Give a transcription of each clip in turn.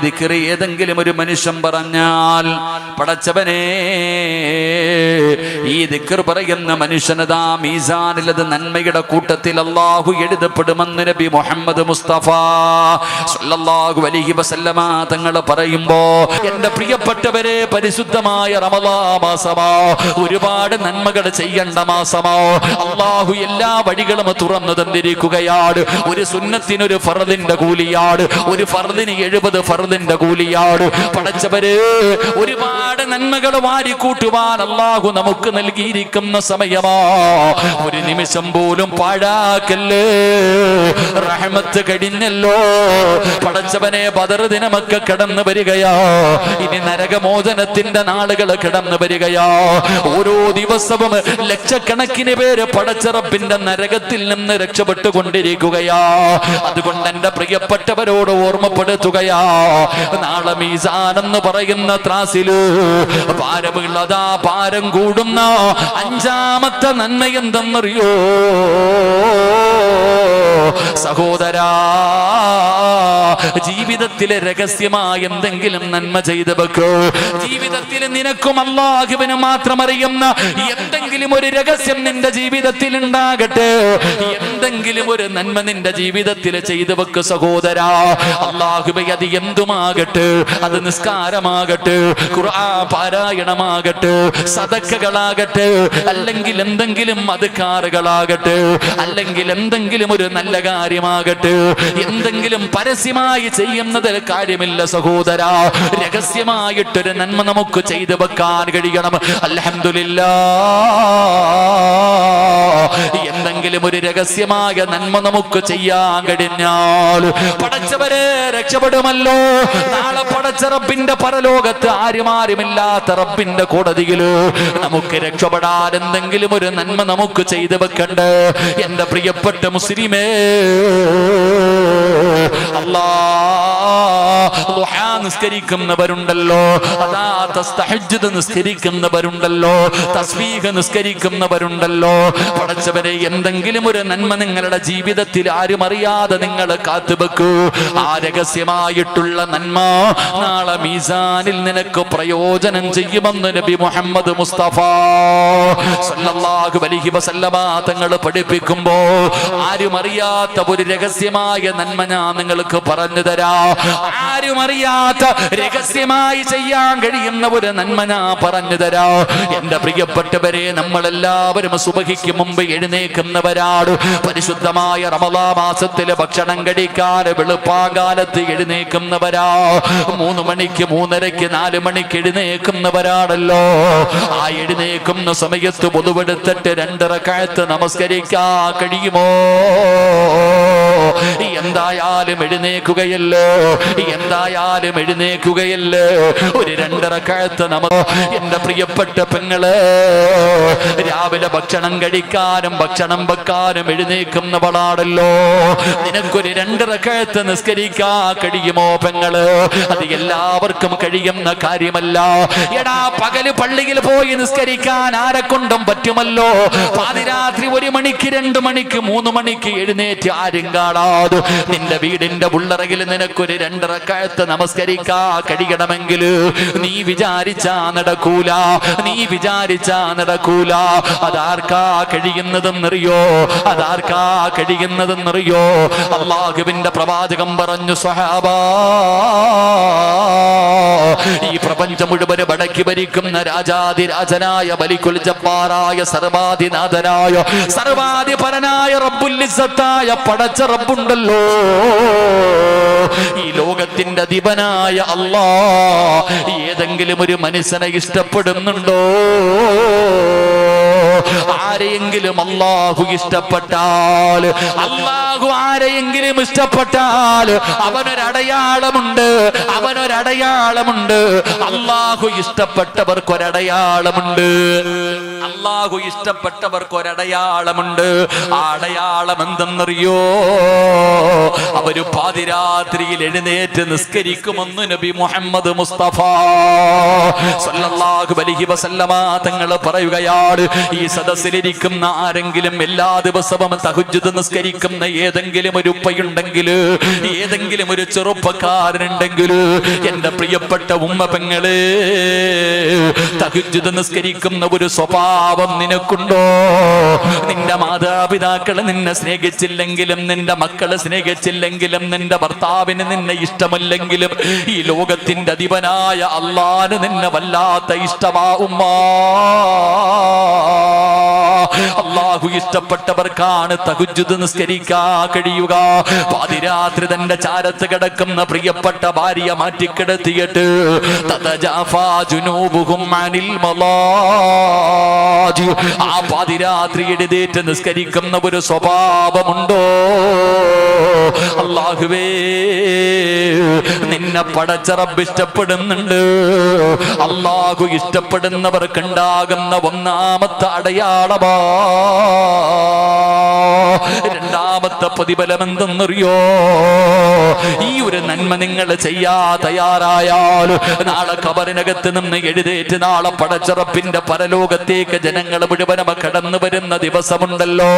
ദിക്ർ ഏതെങ്കിലും ഒരു മനുഷ്യൻ പറഞ്ഞാൽ, പടച്ചവനെ ഈ ദിക്ർ പറയുന്ന മനുഷ്യനതാ മീസാനിൽ അത് നന്മയുടെ കൂട്ടത്തിൽ അല്ലാഹു എഴുതപ്പെടുമെന്ന് നബി മുഹമ്മദ് മുസ്തഫ സല്ലല്ലാഹു അലൈഹി വസല്ലമ തങ്ങൾ പറയുമ്പോ, എന്റെ പ്രിയപ്പെട്ടവരെ, പരിശുദ്ധമായ റമളാൻ മാസമോ, ഒരുപാട് നന്മകൾ ചെയ്യേണ്ട മാസമോ, അല്ലാഹു എല്ലാ വഴികളും തുറന്നു തന്നിരിക്കുകയാണ്. ഒരു സുന്നത്തിനൊരു ഫർദിന്റെ കൂലിയാണ്, ഒരു ഫർദിന് 70 ഫർദിന്റെ കൂലിയാണ്. പടച്ചവരെ, ഒരുപാട് നന്മകൾ വാരിക്കൂട്ടുവാൻ അല്ലാഹു നമുക്ക് നൽകിയിരിക്കുന്ന സമയമാ. ഒരു നിമിഷം പോലും പാഴാക്കല്ലേ. റഹ്മത്ത് കഴിഞ്ഞല്ലോ. പടച്ചവനെ, ബദർ ദിനമൊക്കെ കടന്നു വരികയാ. ഇനി നരകമോചനത്തിന്റെ നാളുകൾ കടന്നു വരികയാ. ഓരോ ദിവസവും ലക്ഷക്കണക്കിന് പേര് പടച്ച റബ്ബിന്റെ നരകത്തിൽ നിന്ന് രക്ഷപ്പെട്ടുകൊണ്ടിരിക്കുകയാ. അതുകൊണ്ട് എന്റെ പ്രിയപ്പെട്ടവരോട് ഓർമ്മപ്പെടുത്തുകയാ, നാളെ മീസാൻ എന്ന് പറയുന്ന ത്രാസില് ഭാരമുള്ളതാ, ഭാരം കൂടുന്ന 5ാമത്തെ നന്മ എന്തെന്നറിയോ സഹോദരാ? ജീവിതത്തിലെ രഹസ്യമായ എന്തെങ്കിലും നന്മ ചെയ്തു വെക്കോ. ജീവിതത്തിൽ നിനക്കും അല്ലാഹുവിനും മാത്രം അറിയുന്ന എന്തെങ്കിലും ഒരു രഹസ്യം നിന്റെ ജീവിതത്തിൽ ഉണ്ടാകട്ടെ. എന്തെങ്കിലും ഒരു നന്മ നിന്റെ ജീവിതത്തിൽ ചെയ്തു വെക്ക് സഹോദരാ. അല്ലാഹുവേ, അത് എന്തുമാകട്ടെ, അത് നിസ്കാരമാകട്ടെ, ഖുർആൻ പാരായണമാകട്ടെ, സദഖകളാകട്ടെ, അല്ലെങ്കിൽ എന്തെങ്കിലും അദ്കാറുകളാകട്ടെ, അല്ലെങ്കിൽ എന്തെങ്കിലും ഒരു നല്ല കാര്യമാകട്ടെ, എന്തെങ്കിലും പരസ്യമായി ചെയ്യുന്നതിൽ കാര്യമില്ല സഹോദരാ. രഹസ്യമായിട്ടൊരു നന്മ നമുക്ക് ചെയ്തു വെക്കാൻ കഴിയണം. അൽഹംദുലില്ലാഹ്, എന്തെങ്കിലും ഒരു രഹസ്യമായ നന്മ നമുക്ക് ചെയ്യാൻ കഴിഞ്ഞാൽ പടച്ചവരെ രക്ഷപ്പെടുമല്ലോ. നാളെ പടച്ച റബ്ബിന്റെ പരലോകത്ത് ആരുമാരുമില്ലാത്ത റബ്ബിന്റെ കോടതിയില് നമുക്ക് രക്ഷപ്പെടാൻ എന്തെങ്കിലും ഒരു നന്മ നമുക്ക് ചെയ്തു വെക്കണ്ടേ. എന്റെ പ്രിയപ്പെട്ട മുസ്ലിമേ, ദുഹാ നിസ്കരിക്കുന്നവരുണ്ടല്ലോ, അതാ തസ്തഹജ്ജുദ് നിസ്കരിക്കുന്നവരുണ്ടല്ലോ, തസ്ബീഹ് നിസ്കരിക്കുന്നവരുണ്ടല്ലോ. പടച്ചവരെ, എന്തെങ്കിലും ഒരു നന്മ നിങ്ങളുടെ ജീവിതത്തിൽ ആരും അറിയാതെ നിങ്ങൾ കാത്തുവെക്കൂ. ആ രഹസ്യമായിട്ടുള്ള നന്മ നാളെ മീസാനിൽ നിനക്ക് പ്രയോജനം ചെയ്യുമെന്ന് നബി മുഹമ്മദ് മുസ്തഫ സല്ലല്ലാഹു അലൈഹി വസല്ലമ തങ്ങൾ പഠിപ്പിക്കുമ്പോ, ആരും അറിയാത്ത ഒരു രഹസ്യമായ നന്മ ഞാൻ നിങ്ങൾക്ക് പറഞ്ഞു തരാ. ആരും അറിയാത്ത രഹസ്യമായി ചെയ്യാൻ കഴിയുന്ന ഒരു നന്മ ഞാൻ പറഞ്ഞു തരാ. എന്റെ പ്രിയപ്പെട്ടവരെ, നമ്മളെല്ലാവരും സുബഹിക്ക് മുമ്പ് എഴുന്നേക്കുന്നവരാണ്. പരിശുദ്ധമായ റമളാൻ മാസത്തിലെ ഭക്ഷണം കഴിക്കാൻ വെളുപ്പാകാലത്ത് എഴുന്നേക്കുന്നവരാ. 3 മണിക്ക് 3:30 4 മണിക്ക് എഴുന്നേക്കുന്നവരാണല്ലോ. ആ എഴുന്നേക്കുന്ന സമയത്ത് പൊതുവെടുത്തിട്ട് 2 റക്അത്ത് നമസ്കരിക്കാൻ കഴിയുമോ? എന്തായാലും എഴുന്നേക്കുകയല്ലോ, എന്തായാലും എഴുന്നേക്കുകയല്ലോ. ഒരു 2 റക്അത്ത് എന്റെ പ്രിയപ്പെട്ട പെങ്ങള്, രാവിലെ ഭക്ഷണം കഴിക്കാനും ഭക്ഷണം വെക്കാനും എഴുന്നേക്കുന്നവളാണല്ലോ. നിനക്കൊരു 2 റക്അത്ത് നിസ്കരിക്കാൻ കഴിയുമോ പെങ്ങള്? അത് എല്ലാവർക്കും കഴിയുന്ന കാര്യമല്ല. എടാ, പകല് പള്ളിയിൽ പോയി നിസ്കരിക്കാൻ ആരെക്കൊണ്ടും പറ്റുമല്ലോ. പാതിരാത്രി 1 മണിക്ക് 2 മണിക്ക് 3 മണിക്ക് എഴുന്നേറ്റ് ആരും കാണാതെ നിന്റെ വീടിന്റെ ഉള്ളറയിൽ നിനക്കൊരു 2 റക്അത്ത് നമസ്കരിക്കാൻ കഴിയണമെങ്കിൽ നീ വിചാരിച്ചാ നടക്കൂല, നീ വിചാരിച്ചാ നടക്കൂല. അതാർക്കാ കഴിയുന്നതെന്നറിയോ? അതാർക്കാ കഴിയുന്നതെന്നറിയോ? അല്ലാഹുവിന്റെ പ്രവാചകൻ പറഞ്ഞു, സ്വഹാബാ, ഈ പ്രപഞ്ചം മുഴുവൻ വടക്കി ഭരിക്കുന്ന രാജാതിരാജനായ മലിക്കുൽ ജബ്ബാറായ സർവാധിനാഥനായ സർവാധിപരനായ റബ്ബുൽ ഇസ്സത്തായ പടച്ച റബ്ബുണ്ടല്ലോ, ഈ ലോകത്തിന്റെ അധിപനായ അല്ലാഹ് ഏതെങ്കിലും ഒരു മനുഷ്യനെ ഇഷ്ടപ്പെടുന്നുണ്ടോ? ആരെയെങ്കിലും അല്ലാഹു ഇഷ്ടപ്പെട്ടാൽ, അല്ലാഹു ആരെയെങ്കിലും ഇഷ്ടപ്പെട്ടാൽ അവനൊരടയാളമുണ്ട്, അവനൊരടയാളമുണ്ട്. അല്ലാഹു ഇഷ്ടപ്പെട്ടവർക്കൊരടയാളമുണ്ട്, അല്ലാഹു ഇഷ്ടപ്പെട്ടവർക്കൊരടയാളമുണ്ട്. ആ അടയാളം എന്തെന്നറിയോ? അവര് പാതിരാത്രിയിൽ എഴുന്നേറ്റ് നിസ്കരിക്കുമെന്ന് നബി മുഹമ്മദ് മുസ്തഫ സല്ലല്ലാഹു അലൈഹി വസല്ലമ തങ്ങൾ പറയുകയാണ്. ഈ സദസ്സിലിരിക്കുന്ന ആരെങ്കിലും എല്ലാ ദിവസവും തഹജ്ജുദ് നിസ്കരിക്കുന്ന ഏതെങ്കിലും ഒരു ഉപ്പയുണ്ടെങ്കിൽ, ഏതെങ്കിലും ഒരു ചെറുപ്പക്കാരനുണ്ടെങ്കിൽ, എന്റെ പ്രിയപ്പെട്ട ഉമ്മ പെങ്ങള്, തഹജ്ജുദ് നിസ്കരിക്കുന്ന ഒരു സ്വഭാവം നിനക്കുണ്ടോ? നിന്റെ മാതാപിതാക്കള് നിന്നെ സ്നേഹിച്ചില്ലെങ്കിലും, നിന്റെ മക്കള് സ്നേഹിച്ചില്ലെങ്കിലും, നിന്റെ ഭർത്താവിന് നിന്നെ ഇഷ്ടമല്ലെങ്കിലും, ഈ ലോകത്തിന്റെ അധിപനായ അല്ലാഹുവിന് നിന്നെ വല്ലാത്ത ഇഷ്ടമാ ഉമ്മ. അല്ലാഹു ഇഷ്ടപ്പെട്ടവർക്കാണ് തഹജ്ജുദ് നിസ്കരിക്കാൻ കഴിയുക. പാതിരാത്രി തന്റെ ചാരത്ത് കിടക്കുന്ന പ്രിയപ്പെട്ട ഭാര്യ മാറ്റിക്കിടത്തിയിട്ട് തതജാഫാ ജുനൂബുഹും അനിൽ മളാജി, ആ പാതിരാത്രി എഴുന്നേറ്റ് നിസ്കരിക്കുന്ന ഒരു സ്വഭാവമുണ്ടോ? അല്ലാഹുവേ, നിന്നെ പടച്ച റബ്ബ് ഇഷ്ടപ്പെടുന്നുണ്ട്. അല്ലാഹു ഇഷ്ടപ്പെടുന്നവർക്കുണ്ടാകുന്ന ഒന്നാമത്തെ അടയാളമാ. രണ്ടാമത്തെ പ്രതിഫലം എന്തെന്നറിയോ? ഈ ഒരു നന്മ നിങ്ങൾ ചെയ്യാ തയ്യാറായാൽ നാളെ ഖബറിനകത്ത് നിന്ന് എഴുന്നേറ്റ് നാളെ പടച്ച റബ്ബിന്റെ പരലോകത്തേക്ക് ജനങ്ങൾ മുഴുവനും കടന്നു വരുന്ന ദിവസമുണ്ടല്ലോ.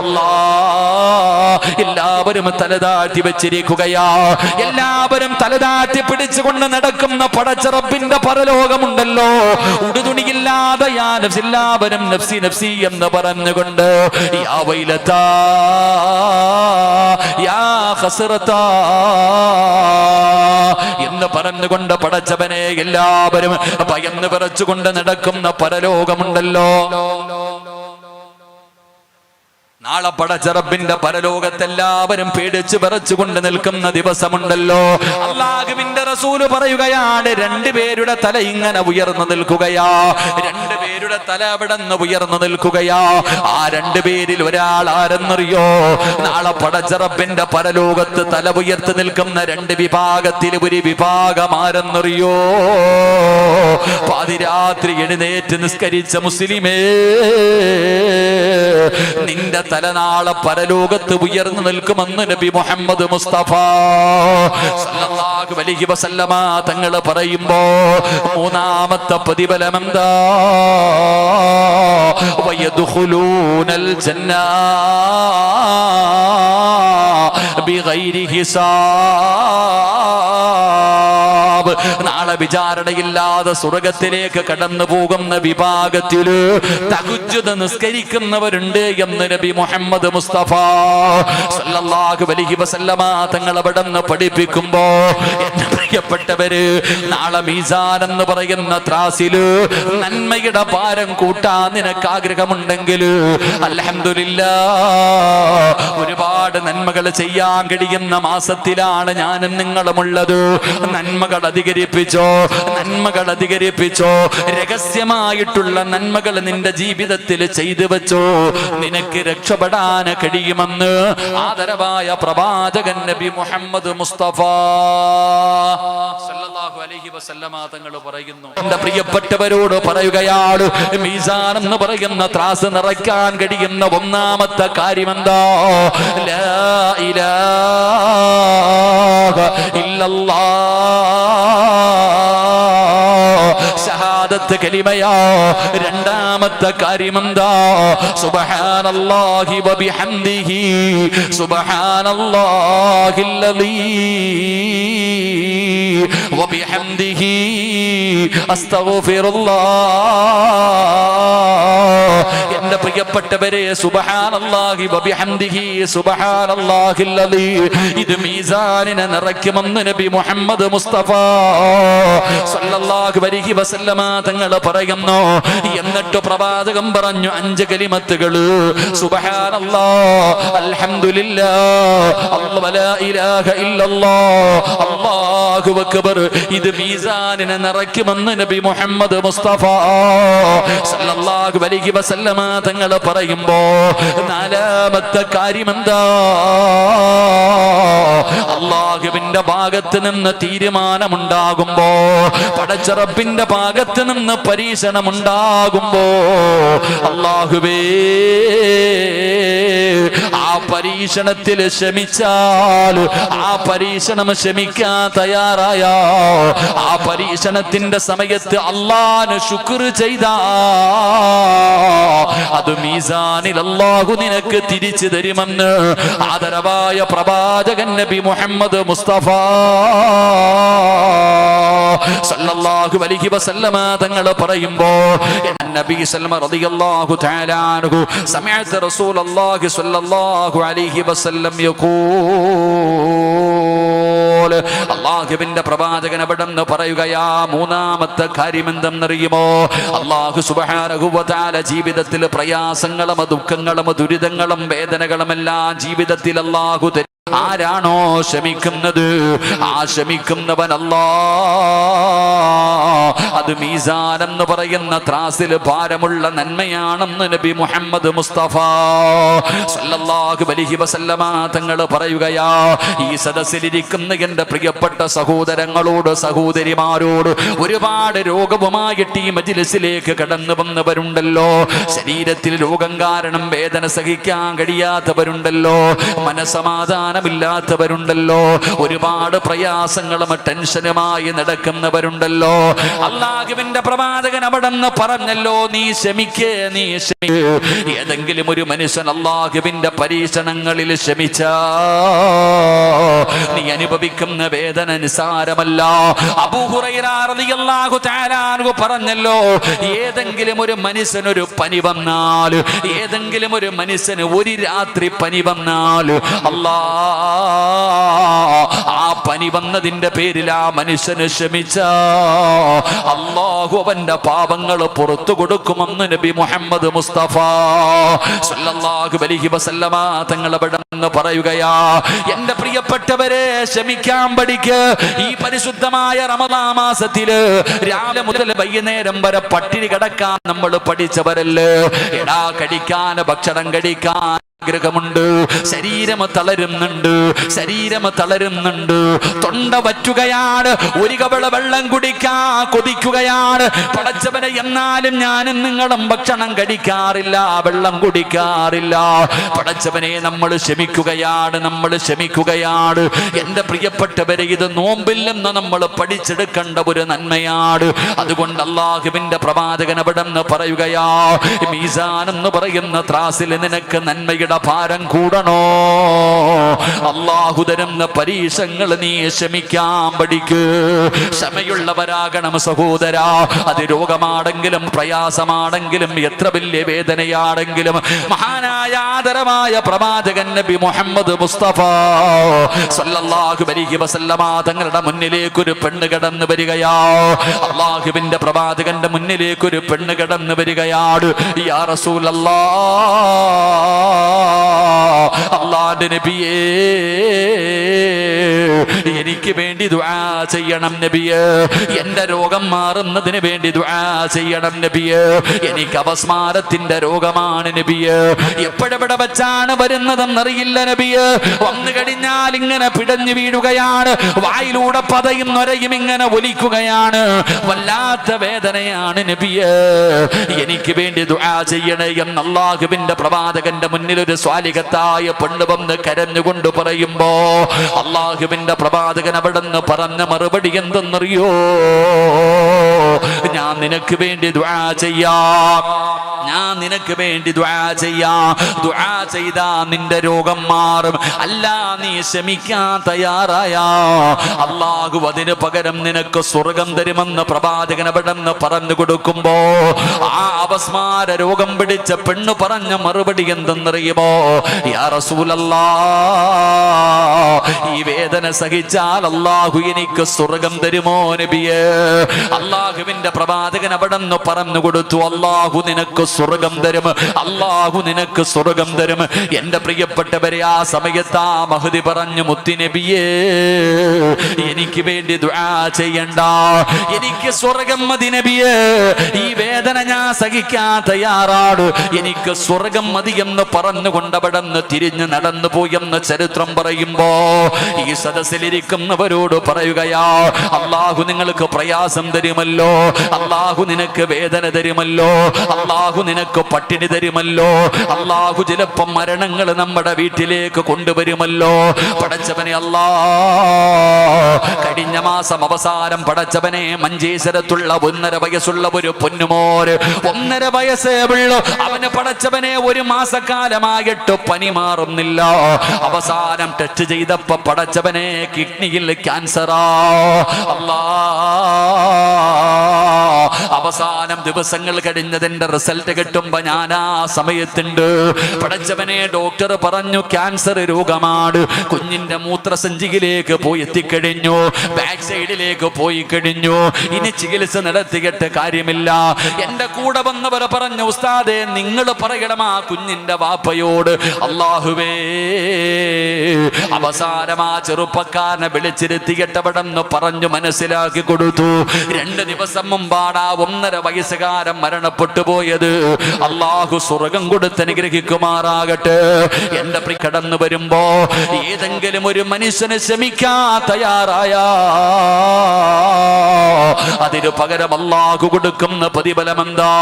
അല്ലാ, എല്ലാവരും തലതാഴ്ത്തി വെച്ചിരിക്കുകയാ. എല്ലാവരും തലതാഴ്ത്തി പിടിച്ചുകൊണ്ട് നടക്കുന്ന പടച്ച റബ്ബിന്റെ പരലോകമുണ്ടല്ലോ. ഉടുതുണിയില്ലാതെ എല്ലാവരും നഫ്സി നഫ്സി എന്ന് പറഞ്ഞുകൊണ്ട് യാ വൈലതാ യാ ഖസ്റതാ എന്ന് പറഞ്ഞുകൊണ്ട് പടച്ചവനെ എല്ലാവരും ഭയന്ന് വിറച്ചുകൊണ്ട് നടക്കുന്ന പരലോകമുണ്ടല്ലോ. നാളെ പടച്ച റബ്ബിന്റെ പരലോകത്തെല്ലാവരും പേടിച്ച് വിറച്ചുകൊണ്ട് നിൽക്കുന്ന ദിവസമുണ്ടല്ലോ. അല്ലാഹുവിന്റെ റസൂല് പറയുകയാണ്, രണ്ടുപേരുടെ തല ഇങ്ങനെ ഉയർന്നു നിൽക്കുകയാ. രണ്ടുപേരുടെ തല അവിടെ നിന്ന് ഉയർന്നു നിൽക്കുകയാ. ആ രണ്ടുപേരിൽ ഒരാൾ ആരെന്നറിയോ? നാളെ പടച്ച റബ്ബിന്റെ പരലോകത്ത് തല ഉയർത്തി നിൽക്കുന്ന രണ്ട് വിഭാഗത്തിൽ ഒരു വിഭാഗം ആരെന്നറിയോ? പാതിരാത്രി എഴുന്നേറ്റ് നിസ്കരിച്ച മുസ്ലിമേ, നിന്റെ തല നാളെ പരലോകത്ത് ഉയർന്നു നിൽക്കുമെന്ന് നബി മുഹമ്മദ് മുസ്തഫ സല്ലല്ലാഹു അലൈഹി വസല്ലമ തങ്ങൾ പറയുമ്പോ മൂന്നാമത്തെ പ്രതിഫലം എന്താ? വയദ്ഖുലൂനൽ ജന്ന ബിഗൈരി ഹിസാബ്. നാളെ വിചാരണയില്ലാതെ സ്വർഗത്തിലേക്ക് കടന്നു പോകുന്ന വിഭാഗത്തില് തഹജ്ജുദ് നിസ്കരിക്കുന്നവരുണ്ട് എന്ന് നബി മുഹമ്മദ് മുസ്തഫ സല്ലല്ലാഹു അലൈഹി വസല്ലമ തങ്ങൾ അവിടുന്ന് പഠിപ്പിക്കുമ്പോ, എന്റെ പ്രിയപ്പെട്ടവര്, നാളെ മീസാൻ എന്ന് പറയുന്ന ത്രാസില് നന്മയുടെ ഭാരം കൂട്ടാൻ നിനക്ക് ആഗ്രഹമുണ്ടെങ്കിൽ അൽഹംദുലില്ലാഹ്, ഒരുപാട് നന്മകൾ ചെയ്യാൻ കഴിയുന്ന മാസത്തിലാണ് ഞാനും നിങ്ങളുമുള്ളത്. നന്മകൾ അധികരിപ്പിച്ചോ, നന്മകൾ അധികരിപ്പിച്ചോ. രഹസ്യമായിട്ടുള്ള നന്മകൾ നിന്റെ ജീവിതത്തിൽ ചെയ്തു വെച്ചോ. നിനക്ക് രക്ഷപ്പെടാൻ കഴിയുമെന്ന് ആദരവായ പ്രവാചകൻ നബി മുഹമ്മദ് മുസ്തഫ സല്ലല്ലാഹു അലൈഹി വസല്ലമ തങ്ങൾ പറയുന്നു. എന്റെ പ്രിയപ്പെട്ടവരോട് പറയുകയാണ്, മീസാൻ എന്ന് പറയുന്ന ത്രാസ് നിറയ്ക്കാൻ കഴിയുന്ന ഒന്നാമത്തെ കാര്യമെന്താ? ലാ ഇലാഹ ഇല്ലല്ലാഹ്, ഷഹാദത്ത് കലിമയാ. രണ്ടാമത്തെ കാര്യമെന്താ? സുബ്ഹാനല്ലാഹി വബിഹംദിഹി സുബ്ഹാനല്ലാഹില്ലദീ വബിഹംദിഹി അസ്തഗ്ഫിറുല്ലാഹ്. എന്റെ പ്രിയപ്പെട്ടവരെ, സുബ്ഹാനല്ലാഹി വബിഹംദിഹി സുബ്ഹാനല്ലാഹില്ലദീ, ഇത് മീസാനിനെ നിറയ്ക്കുമെന്ന് നബി മുഹമ്മദ് മുസ്തഫ സല്ലല്ലാഹു അലൈഹി വസല്ലമ തങ്ങൾ പറയുന്നു. എന്നിട്ട് പ്രവാചകൻ പറഞ്ഞു 5 കലിമത്തുകൾ: സുബ്ഹാനല്ലാഹ്, അൽഹംദുലില്ലാഹ്, അല്ലാഹു ലാ ഇലാഹ ഇല്ലല്ലാഹ്, അല്ലാഹു അക്ബർ. ഇത് മീസാനിനെ നിറയ്ക്കുമെന്ന് നബി മുഹമ്മദ് മുസ്തഫ സല്ലല്ലാഹു അലൈഹി വസല്ലമ തങ്ങൾ പറയുമ്പോ നാലാമത്തെ കാര്യമെന്താ? അല്ലാഹുവിന്റെ ഭാഗത്ത് നിന്ന് തീരുമാനമുണ്ടാകുമ്പോ, പടച്ച റബ്ബിന്റെ ഭാഗത്ത് നിന്ന് പരീക്ഷണമുണ്ടാകുമ്പോ, അല്ലാഹുവേ, ആ ആ പരീക്ഷണത്തിൽ ക്ഷമിച്ചാൽ, ആ പരീക്ഷണം ക്ഷമിക്കാൻ തയ്യാറായ, ആ പരീക്ഷണത്തിന്റെ സമയത്ത് അല്ലാഹുവിന് ശുക്ർ ചെയ്താ അത് മീസാനിൽ അല്ലാഹു നിനക്ക് തിരിച്ചു തരുമെന്ന് ആദരവായ പ്രവാചകൻ നബി മുഹമ്മദ് മുസ്തഫ സല്ലല്ലാഹു അലൈഹി വസല്ലമ തങ്ങൾ പറയുമ്പോൾ നബി സല്ലല്ലാഹു റളിയല്ലാഹു തആല അൻഹു സമിഅത റസൂലുള്ളാഹി സ്വല്ലല്ലാഹു അലൈഹി വസല്ലം യഖൂൽ, അല്ലാഹുവിന്റെ പ്രവാചകൻ അവിടെന്ന് പറയുകയാ, മൂന്നാമത്തെ കാര്യം എന്തെന്നറിയുമോ? അല്ലാഹു സുബ്ഹാനഹു വ തആല ജീവിതത്തിൽ പ്രയാസങ്ങളും ദുഃഖങ്ങളും ദുരിതങ്ങളും വേദനകളും എല്ലാം ജീവിതത്തിൽ അല്ലാഹു തരും. ആരാണോ ക്ഷമിക്കുന്നത്, ആ ക്ഷമിക്കുന്നവൻ അത് മീസാൻ എന്ന് പറയുന്ന ത്രാസിൽ ഭാരമുള്ള നന്മയാണെന്ന് നബി മുഹമ്മദ് മുസ്തഫ സല്ലല്ലാഹു അലൈഹി വസല്ലമ തങ്ങൾ പറയുകയാ. ഈ സദസ്സിലിരിക്കുന്ന എന്റെ പ്രിയപ്പെട്ട സഹോദരങ്ങളോട് സഹോദരിമാരോട്, ഒരുപാട് രോഗവുമായിട്ട് ഈ മജ്‌ലിസിലേക്ക് കടന്നു വന്നവരുണ്ടല്ലോ, ശരീരത്തിൽ രോഗം കാരണം വേദന സഹിക്കാൻ കഴിയാത്തവരുണ്ടല്ലോ, മനസമാധാനമില്ലാത്തവരുണ്ടല്ലോ, ഒരുപാട് പ്രയാസങ്ങളും ടെൻഷനുമായി നടക്കുന്നവരുണ്ടല്ലോ. അല്ലാഹുവിന്റെ പ്രവാചകൻ അവിടെന്ന് പറഞ്ഞല്ലോ, നീ ക്ഷമിക്കേ, നീ ഏതെങ്കിലും ഒരു മനുഷ്യൻ അല്ലാഹുവിന്റെ പരീക്ഷണങ്ങളിൽ ക്ഷമിച്ചാ നീ അനുഭവിക്കുന്ന വേദന നിസാരമല്ല. അബൂ ഹുറൈറ റളിയല്ലാഹു തആല അൻഹു പറഞ്ഞല്ലോ, ഏതെങ്കിലും ഒരു മനുഷ്യനൊരു പനി വന്നാൽ, ഏതെങ്കിലും ഒരു മനുഷ്യന് ഒരു രാത്രി പനി വന്നാൽ, ആ പനി വന്നതിന്റെ പേരിൽ ആ മനുഷ്യന് ക്ഷമിച്ച അല്ലാഹു അവന്റെ പാപങ്ങൾ പുറത്തു കൊടുക്കുമെന്ന് നബി മുഹമ്മദ് മുസ്തഫ സല്ലല്ലാഹു അലൈഹി വസല്ലമ തങ്ങൾ അവിടെന്ന് പറയുകയാ. എന്റെ പ്രിയപ്പെട്ടവരെ, ക്ഷമിക്കാൻ പഠിക്ക്. ഈ പരിശുദ്ധമായ റമദാൻ മാസത്തില് രാവിലെ മുതൽ വൈകുന്നേരം വരെ പട്ടിണി കിടക്കാൻ നമ്മൾ പഠിച്ചവരല്ലേ. എടാ, കഴിക്കാൻ, ഭക്ഷണം കഴിക്കാൻ ആഗ്രഹമുണ്ട്, ശരീരം തളരുന്നുണ്ട്, ശരീരം തളരുന്നുണ്ട്, തൊണ്ട വറ്റുകയാണ്, ഒരു കവള വെള്ളം കുടിക്കാൻ കൊതിക്കുകയാണ്. പടച്ചവനെ, എന്നാലും ഞാനും നിങ്ങളും ഭക്ഷണം കഴിക്കാറില്ല, വെള്ളം കുടിക്കാറില്ല. പടച്ചവനെ, നമ്മൾ ക്ഷമിക്കുകയാണ്, നമ്മൾ ക്ഷമിക്കുകയാണ്. എന്റെ പ്രിയപ്പെട്ടവരെ, ഇത് നോമ്പിൽ നിന്ന് നമ്മൾ പഠിച്ചെടുക്കേണ്ട ഒരു നന്മയാണ്. അതുകൊണ്ട് അല്ലാഹുവിന്റെ പ്രവാചകൻ അവിടെന്ന് പറയുകയാ, മീസാൻ എന്ന് പറയുന്ന ത്രാസിൽ നിനക്ക് നന്മയുടെ ഭാരം കൂടണോ, അല്ലാഹു തരുന്ന പരീക്ഷകൾ നീ ക്ഷമിക്കാൻ പഠിക്ക്. ക്ഷമയുള്ളവരാകണം സഹോദരാ. അത് രോഗമാണെങ്കിലും പ്രയാസമാണെങ്കിലും എത്ര വലിയ വേദനയാണെങ്കിലും മഹാനായ ആദരവായ പ്രവാചകൻ നബി മുഹമ്മദ് മുസ്തഫ സല്ലല്ലാഹു അലൈഹി വസല്ലമ തങ്ങളുടെ മുന്നിലേക്ക് ഒരു പെണ്ണ് കടന്നു വരികയാ. അല്ലാഹുവിന്റെ പ്രവാചകന്റെ മുന്നിലേക്ക് ഒരു പെണ്ണ് കടന്നു വരികയാണ്. യാ റസൂലല്ലാഹ്, അല്ലാഹുവിന്റെ നബിയേ, എനിക്ക് വേണ്ടി ദുആ ചെയ്യണം നബിയേ, എന്റെ രോഗം മാറുന്നതിന് വേണ്ടി ദുആ ചെയ്യണം നബിയേ, എനിക്ക് അപസ്മാരത്തിന്റെ രോഗമാണ് നബിയേ, എപ്പോഴെവിടെ വെച്ചാണ് വരുന്നതെന്നറിയില്ല നബിയേ, വന്നു കഴിഞ്ഞാൽ ഇങ്ങനെ പിടഞ്ഞു വീഴുകയാണ്, വായിലൂടെ പതയും നൊരയും ഇങ്ങനെ ഒലിക്കുകയാണ്, വല്ലാത്ത വേദനയാണ് നബിയേ, എനിക്ക് വേണ്ടി ദുആ ചെയ്യണേ എന്ന് അല്ലാഹുവിന്റെ പ്രവാചകന്റെ മുന്നിൽ ഒരു സ്വാലിഹത്തായ പെണ്ണ് വന്ന് കരഞ്ഞുകൊണ്ട് പറയുമ്പോ അല്ലാഹുവിന്റെ പ്രവാചകൻ അവിടെന്ന് പറഞ്ഞ മറുപടി എന്തെന്നറിയോ? ഞാൻ നിനക്ക് വേണ്ടി ദുആ ചെയ്യാം, ഞാൻ നിനക്ക് വേണ്ടി ദുആ ചെയ്യാം, ദുആ ചെയ്താ നിന്റെ രോഗം മാറും. അല്ല, നീ ക്ഷമിക്കാൻ തയ്യാറായാ അല്ലാഹു അതിന് പകരം നിനക്ക് സ്വർഗം തരുമെന്ന് പ്രവാചകൻ അവിടെന്ന് പറഞ്ഞു കൊടുക്കുമ്പോ ആ അപസ്മാര രോഗം പിടിച്ച പെണ്ണ് പറഞ്ഞ മറുപടി എന്തെന്നറിയുമോ? യാ റസൂലല്ലാഹ്, ഈ വേദന സഹിച്ചാൽ അല്ലാഹു എനിക്ക് സ്വർഗം തരുമോ നബിയേ? അല്ലാഹുവിന്റെ പ്രവാചകൻ അവിടെന്ന് പറഞ്ഞു കൊടുത്തു, അല്ലാഹു നിനക്ക് സ്വർഗം തരും, അല്ലാഹു നിനക്ക് സ്വർഗം തരും. എന്റെ പ്രിയപ്പെട്ടവരെ, ആ സമയത്ത് ആ മഹദി പറഞ്ഞു, മുത്തി നബിയേ, എനിക്ക് വേണ്ടി ദുആ ചെയ്യണ്ട, എനിക്ക് സ്വർഗം മതി നബിയേ, ഈ വേദന ഞാൻ സഹിക്കാൻ തയ്യാറാണ്, എനിക്ക് സ്വർഗം മതി എന്ന് പറഞ്ഞു പറഞ്ഞുകൊണ്ട് അവിടെ നിന്ന് തിരിഞ്ഞ് നടന്നു പോയെന്ന് ചരിത്രം പറയുമ്പോ ഈ സദസ്സിലിരിക്കുന്നവരോട് പറയുകയാ, അള്ളാഹു നിങ്ങൾക്ക് പ്രയാസം തരുമല്ലോ, അള്ളാഹു നിനക്ക് വേദന തരുമല്ലോ, അള്ളാഹു നിനക്ക് പട്ടിണി തരുമല്ലോ, അള്ളാഹു ചിലപ്പം മരണങ്ങൾ നമ്മുടെ വീട്ടിലേക്ക് കൊണ്ടുവരുമല്ലോ. പടച്ചവനെ അല്ലാ, കഴിഞ്ഞ മാസം അവസാനം പടച്ചവനെ മഞ്ചേശ്വരത്തുള്ള 1.5 വയസ്സുള്ള ഒരു പൊന്നുമോര്, 1.5 വയസ്സേ ഉള്ളൂ, അവന് പടച്ചവനെ 1 മാസക്കാലമായിട്ട് പനി മാറുന്നില്ല. അവസാനം ടെസ്റ്റ് ചെയ്തപ്പോ പടച്ചവനെ കിഡ്നിയിൽ ക്യാൻസറാ. അല്ലാ, അവസാനം ദിവസങ്ങൾ കഴിഞ്ഞതിന്റെ റിസൾട്ട് കിട്ടുമ്പോ ഞാൻ ആ സമയത്തുണ്ട്. പടച്ചവനെ ഡോക്ടർ പറഞ്ഞു ക്യാൻസർ രോഗമാണ്. കുഞ്ഞിന്റെ മൂത്രസഞ്ചിയിലേക്ക് പോയി എത്തിക്കഴിഞ്ഞു, ബാക്ക് സൈഡിലേക്ക് പോയി കഴിഞ്ഞു. ഇനി ചികിത്സ നടത്തിയിട്ട് കാര്യമില്ല. എന്റെ കൂടെ വന്നവർ പറഞ്ഞു, ഉസ്താദേ നിങ്ങൾ പറയണം ആ കുഞ്ഞിന്റെ വാപ്പയോട്, അല്ലാഹുവേ അവസാനം ആ ചെറുപ്പക്കാരനെ വിളിച്ചിരുത്തിയിട്ടവിടെന്ന് പറഞ്ഞു മനസ്സിലാക്കി കൊടുത്തു. 2 ദിവസം മുമ്പാണ് ആ 1.5 വയസ്സുകാരൻ മരണപ്പെട്ടു പോയത്. അല്ലാഹു സ്വർഗം കൊടുത്ത് അനുഗ്രഹിക്കുമാറാകട്ടെ. എന്റെ പ്രിയ കടന്നു വരുമ്പോ ഏതെങ്കിലും ഒരു മനുഷ്യന് ക്ഷമിക്കാ തയ്യാറായ അതിന് പകരം അല്ലാഹു കൊടുക്കുന്ന പ്രതിഫലം എന്താ?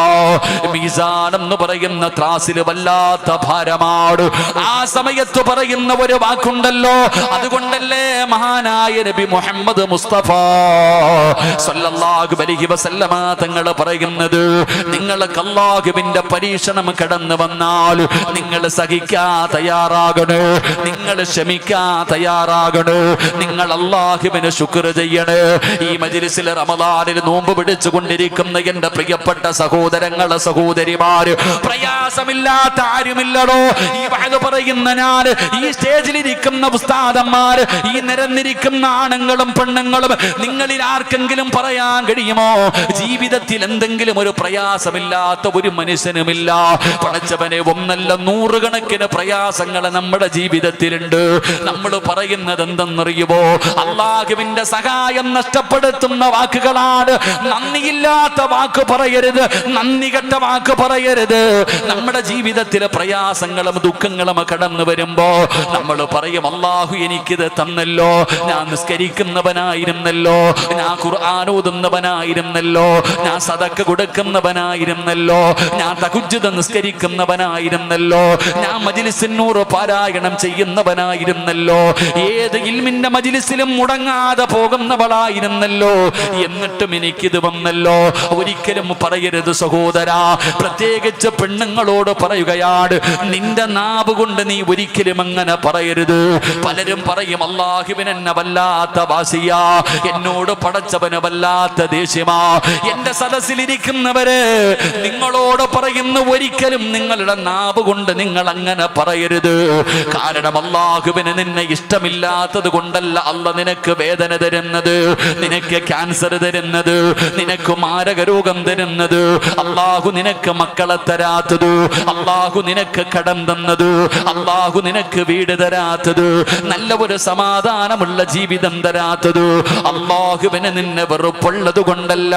മീസാൻ എന്ന് പറയുന്ന ത്രാസിൽ വല്ലാത്ത ഭാരമാണ്. ആ സമയത്ത് പറയുന്ന ഒരു വാക്കുണ്ടല്ലോ, അതുകൊണ്ടല്ലേ മഹാനായ നബി മുഹമ്മദ് മുസ്തഫ സല്ലല്ലാഹു അലൈഹി വസല്ലമ തങ്ങൾ പറയുന്നത്, നിങ്ങൾക്ക് അല്ലാഹുവിന്റെ പരീക്ഷണം കടന്നു വന്നാൽ നിങ്ങൾ സഹിക്കാ തയ്യാറാകണേ, നിങ്ങൾ ക്ഷമിക്കാ തയ്യാറാകണേ, നിങ്ങൾ അല്ലാഹുവിന് ശുക്ർ ചെയ്യണേ. ഈ മജ്ലിസിൽ റമദാനിൽ നോമ്പ് പിടിച്ചുകൊണ്ടിരിക്കുന്ന എന്റെ പ്രിയപ്പെട്ട സഹോദരങ്ങളെ സഹോദരിമാര്, പ്രയാസമില്ലാത്ത ആരുമില്ലടോ. ഈ വഅദ് പറയുന്ന ഞാൻ, ഈ സ്റ്റേജിലിരിക്കുന്ന ഉസ്താദന്മാര്, ഈ നിരന്നിരിക്കുന്ന ആണുങ്ങളും പെണ്ണുങ്ങളും, നിങ്ങളിൽ ആർക്കെങ്കിലും പറയാൻ കഴിയുമോ ജീവിതത്തിൽ എന്തെങ്കിലും ഒരു പ്രയാസമില്ലാത്ത ഒരു മനുഷ്യനുമില്ല? പടച്ചവനെ, 1 100 കണക്കിന് പ്രയാസങ്ങൾ നമ്മുടെ ജീവിതത്തിലുണ്ട്. നമ്മൾ പറയുന്നത് എന്തെന്നറിയുമോ? അല്ലാഹുവിന്റെ സഹായം നഷ്ടപ്പെടുത്തുന്ന വാക്കുകളാണ്. നന്ദിയില്ലാത്ത വാക്ക് പറയരുത്, നന്ദി കെട്ട വാക്ക് പറയരുത്. നമ്മുടെ ജീവിതത്തിലെ പ്രയാസങ്ങളും ദുഃഖങ്ങളും കടന്നു വരുമ്പോ നമ്മൾ പറയും, അല്ലാഹു എനിക്കിത് തന്നല്ലോ, ഞാൻ നിസ്കരിക്കുന്നവനായിരുന്നല്ലോ, ഞാൻ ഖുർആൻ ഓതുന്നവനായിരുന്നല്ലോ, ഞാൻ സദഖ കൊടുക്കുന്നവനായിരുന്നല്ലോ, ഞാൻ തഹജ്ജുദ് നിസ്കരിക്കുന്നവനായിരുന്നല്ലോ, ഞാൻ മജ്ലിസിൻ നൂർ പാരായണം ചെയ്യുന്നവനായിരുന്നല്ലോ, ഏത് ഇൽമിന്റെ മജ്ലിസിലും മുടങ്ങാതെ പോകുന്നവളായിരുന്നല്ലോ, എന്നിട്ടും എനിക്കിത് വന്നല്ലോ. ഒരിക്കലും പറയരുത് സഹോദരാ. പ്രത്യേകിച്ച് പെണ്ണുങ്ങളോട് പറയുകയാണ്, നിന്റെ നാവ് കൊണ്ട് നീ ഒരിക്കലും അങ്ങനെ പറയരുത്. പലരും പറയും, അല്ലാഹുവിന് എന്നെ വല്ലാത്ത വാസിയാ, എന്നോട് പടച്ചവന് വല്ലാത്ത ദേഷ്യമാ. എന്റെ സദസ്സിലിരിക്കുന്നവര് നിങ്ങളോട് പറയുന്നു, ഒരിക്കലും നിങ്ങളുടെ നാവ് കൊണ്ട് നിങ്ങൾ അങ്ങനെ പറയരുത്. കാരണം അല്ലാഹുവിന് നിന്നെ ഇഷ്ടമില്ലാത്തത് കൊണ്ടല്ല അല്ലാഹു നിനക്ക് വേദന തരുന്നത്, നിനക്ക് ക്യാൻസർ തരുന്നത്, നിനക്ക് മാരക രോഗം തരുന്നത്, അല്ലാഹു നിനക്ക് മക്കളെ തരാത്തത്, അല്ലാഹു നിനക്ക് കടം തന്നത്, അല്ലാഹു നിനക്ക് വീട് തരാത്തത്, നല്ല ഒരു സമാധാനമുള്ള ജീവിതം തരാത്തത് അല്ലാഹുവിന് നിന്നെ വെറുപ്പുള്ളത് കൊണ്ടല്ല.